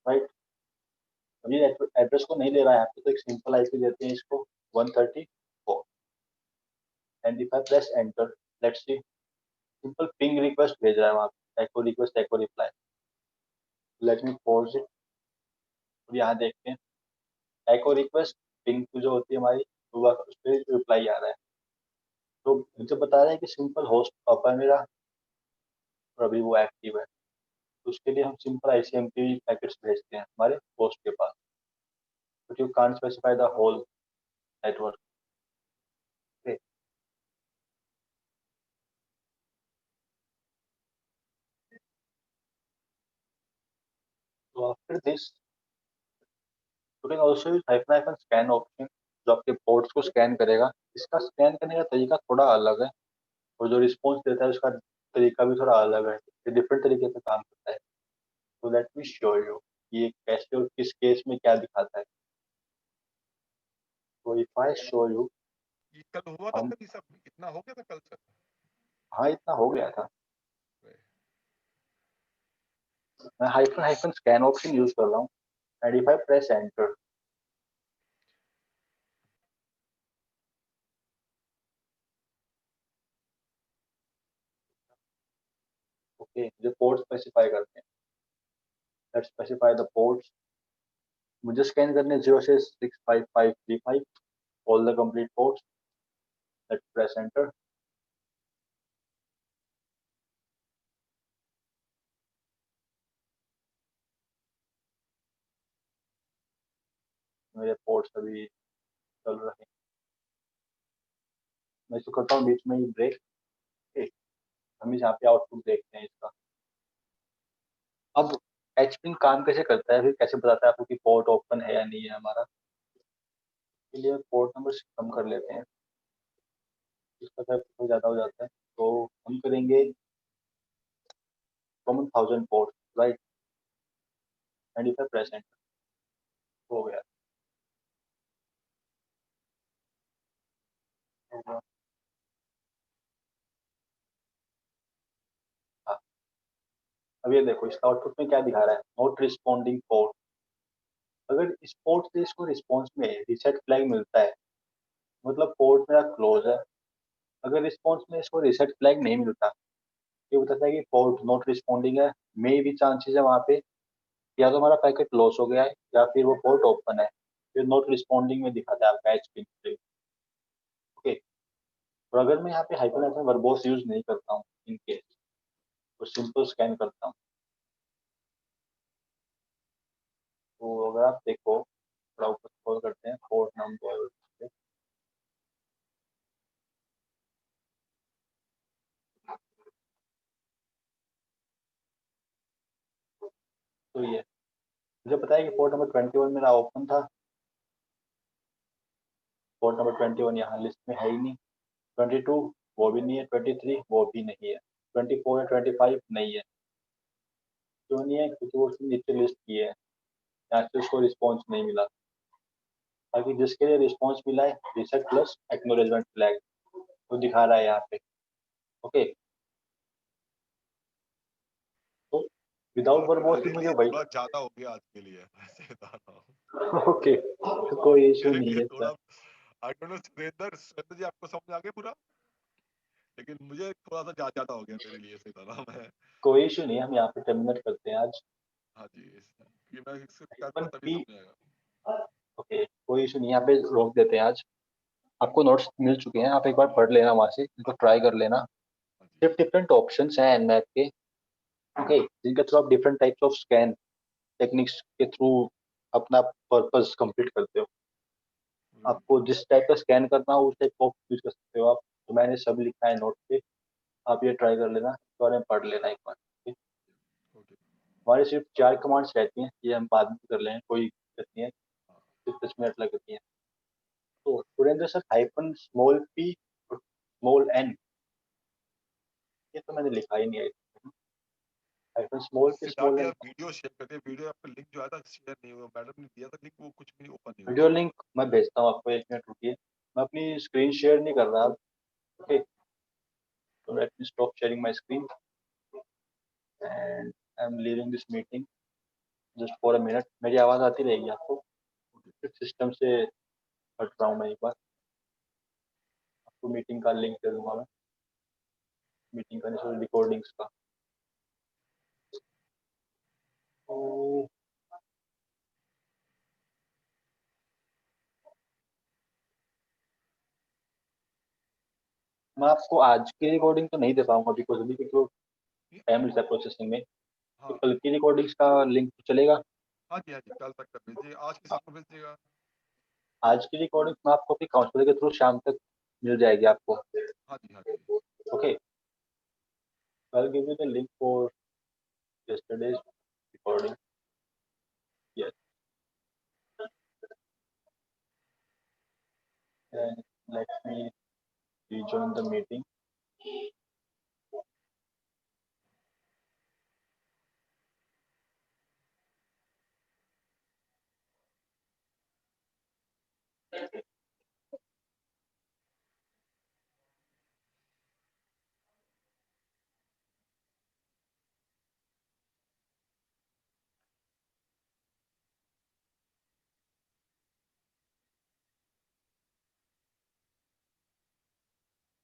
राइट। अब ये एड्रेस को नहीं ले रहा है यहाँ पे, तो एक सिंपल आईपी देते हैं इसको 134, and if I press enter, let's see, simple ping request भेज रहा है वहाँ पे, echo request echo reply. Let me pause it, और यहाँ देखते हैं एको रिक्वेस्ट पिंग जो होती है हमारी, तो उस पर रिप्लाई आ रहा है, तो मुझे बता रहा है कि सिंपल होस्ट पापा है मेरा, और अभी वो एक्टिव है। तो उसके लिए हम सिंपल आईसीएमपी पैकेट्स भेजते हैं हमारे होस्ट के पास, but you can't specify the whole network. तो after this you can also use hyphen hyphen scan option, जो आपके पोर्ट्स को स्कैन करेगा। इसका स्कैन करने का तरीका थोड़ा अलग है, और जो रिस्पॉन्स देता है उसका तरीका भी थोड़ा अलग है, ये डिफरेंट तरीके से काम करता है। तो लेट मी शो यू, कि ये कैसे और किस केस में क्या दिखाता है। तो इफ आई शो यू, ये कल हुआ था हम कभी सब इतना हो गया था कल सर? हाँ इतना हो गया था। मैं hyphen hyphen scan option use कर रहा हूँ and if I press enter, okay जो पोर्ट स्पेसिफाई करते हैं, लेट्स स्पेसिफाई द पोर्ट्स। मुझे स्कैन करने 0 से 65535 all the complete ports, let's press enter. मेरे पोर्ट्स अभी चल रहे हैं, मैं इसको करता हूँ बीच में ही ब्रेक। हम यहाँ पे आउटपुट देखते हैं इसका। अब एचपिन काम कैसे करता है, फिर कैसे बताता है आपको कि पोर्ट ओपन है या नहीं है हमारा। के लिए पोर्ट नंबर कम कर लेते हैं, इसका बहुत ज़्यादा हो जाता है, तो हम करेंगे common 1000 port, right, and if present हो गया। हाँ, अब ये देखो इसका आउटपुट में क्या दिखा रहा है, नॉट रिस्पॉन्डिंग पोर्ट। अगर इस पोर्ट से इसको रिस्पॉन्स में रिसेट फ्लैग मिलता है, मतलब पोर्ट मेरा क्लोज है। अगर रिस्पॉन्स में इसको रिसेट फ्लैग नहीं मिलता, ये बताता है कि पोर्ट नॉट रिस्पॉन्डिंग है, मे भी चांसेस है वहाँ पे या तो हमारा पैकेट लॉस हो गया है या फिर वो पोर्ट ओपन है। फिर नॉट रिस्पॉन्डिंग में दिखाता है आपका एच पिन। ओके, और अगर मैं यहाँ पे हाइपर हाइफन वर्बोस यूज नहीं करता हूँ इन केस, तो सिंपल स्कैन करता हूँ, तो अगर आप देखो थोड़ा ऊपर स्क्रॉल करते हैं पोर्ट नंबर, तो ये मुझे पता है कि पोर्ट नंबर 21 मेरा ओपन था। पोर्ट नंबर 21 यहाँ लिस्ट में है ही नहीं, 22 वो भी नहीं है, 23 वो भी नहीं है, 24 या 25 नहीं है। क्यों नहीं है, क्योंकि वो उसने नीचे लिस्ट की है, यहाँ से उसको रिस्पॉन्स नहीं मिला। ताकि जिसके लिए रिस्पॉन्स मिला है रिसेट प्लस एक्नोलेजमेंट फ्लैग वो दिखा रहा है यहाँ पे। ओके, तो विदाउट वर्बोस भी मेरे मुझे लिए वही। थोड़ा ज्यादा हो गया आज के लिए ऐसे बता रहा हूँ। ओके, तो कोई इशू मेरे नहीं लिए है थोड़ा sir. I don't know Surendra ji आपको समझ आ गया पूरा, लेकिन मुझे थोड़ा सा ज्यादा हो गया मेरे लिए, ऐसे बता रहा हूँ मैं। कोई इशू नहीं है, हम यहाँ पे टर्मिनेट करते हैं आज। हाँ जी, ये मैं इससे करूँगा वन तभी पी, समझ आएगा। ओके कोई इशू नहीं है, यहाँ पे रोक देते हैं आज। आपको नोट्स मिल चुके हैं, आप एक बार पढ़ लेना वहाँ से, इनको ट्राई कर लेना। हाँ जी, सिर्फ डिफरेंट ऑप्शंस हैं एनमैप के, ओके, जिनके थ्रू आप different types of scan techniques के थ्रू अपना पर्पस कंप्लीट करते हो। आपको जिस टाइप का स्कैन करना हो उस टाइप का यूज कर सकते हो आप। तो मैंने सब लिखा है नोट पे, आप ये ट्राई कर लेना, इस बारे में पढ़ लेना एक बार, ठीक? ओके। हमारी सिर्फ 4 कमांड्स रहती हैं, ये हम बाद में कर लें, कोई दिक्कत नहीं है, हाँ, सिर्फ 10 मिनट लगती हैं। तो Surendra sir hyphen small P small N, ये तो मैंने लिखा ही नहीं है। Hyphen small P Siddharth small G N, आप वीडियो शेयर करते, वीडियो आपका लिंक जो आया था शेयर नहीं हुआ, मैडम ने दिया था लिंक, वो कुछ भी ओपन नहीं हो वीडियो रहा। लिंक मैं भेजता हूँ आपको, 1 मिनट रुकिए, मैं अपनी स्क्रीन शेयर नहीं कर रहा अब। ओके, तो let me stop sharing my screen and I am leaving this meeting just for a minute. मेरी आवाज़ आती रहेगी आपको, सिस्टम से हट रहा हूँ मैं एक बार, आपको मीटिंग का लिंक दे दूंगा मैं, मीटिंग का नहीं, रिकॉर्डिंग्स का। तो मैं आपको आज की रिकॉर्डिंग तो नहीं दे पाऊंगा बिकॉज अभी, क्योंकि वो ये- टाइम लगता है प्रोसेसिंग में। तो हाँ कल की रिकॉर्डिंग्स का लिंक चलेगा। हाँ जी, हाँ जी, कल तक कर भेजिए, आज के शाम को भेज दिएगा। आज की रिकॉर्डिंग मैं आपको अपनी काउंसलर के थ्रू शाम तक मिल जाएगी आपको। हाँ जी, हाँ जी। Okay, I give you the link for yesterday's recording. Yes, and let me rejoin the meeting.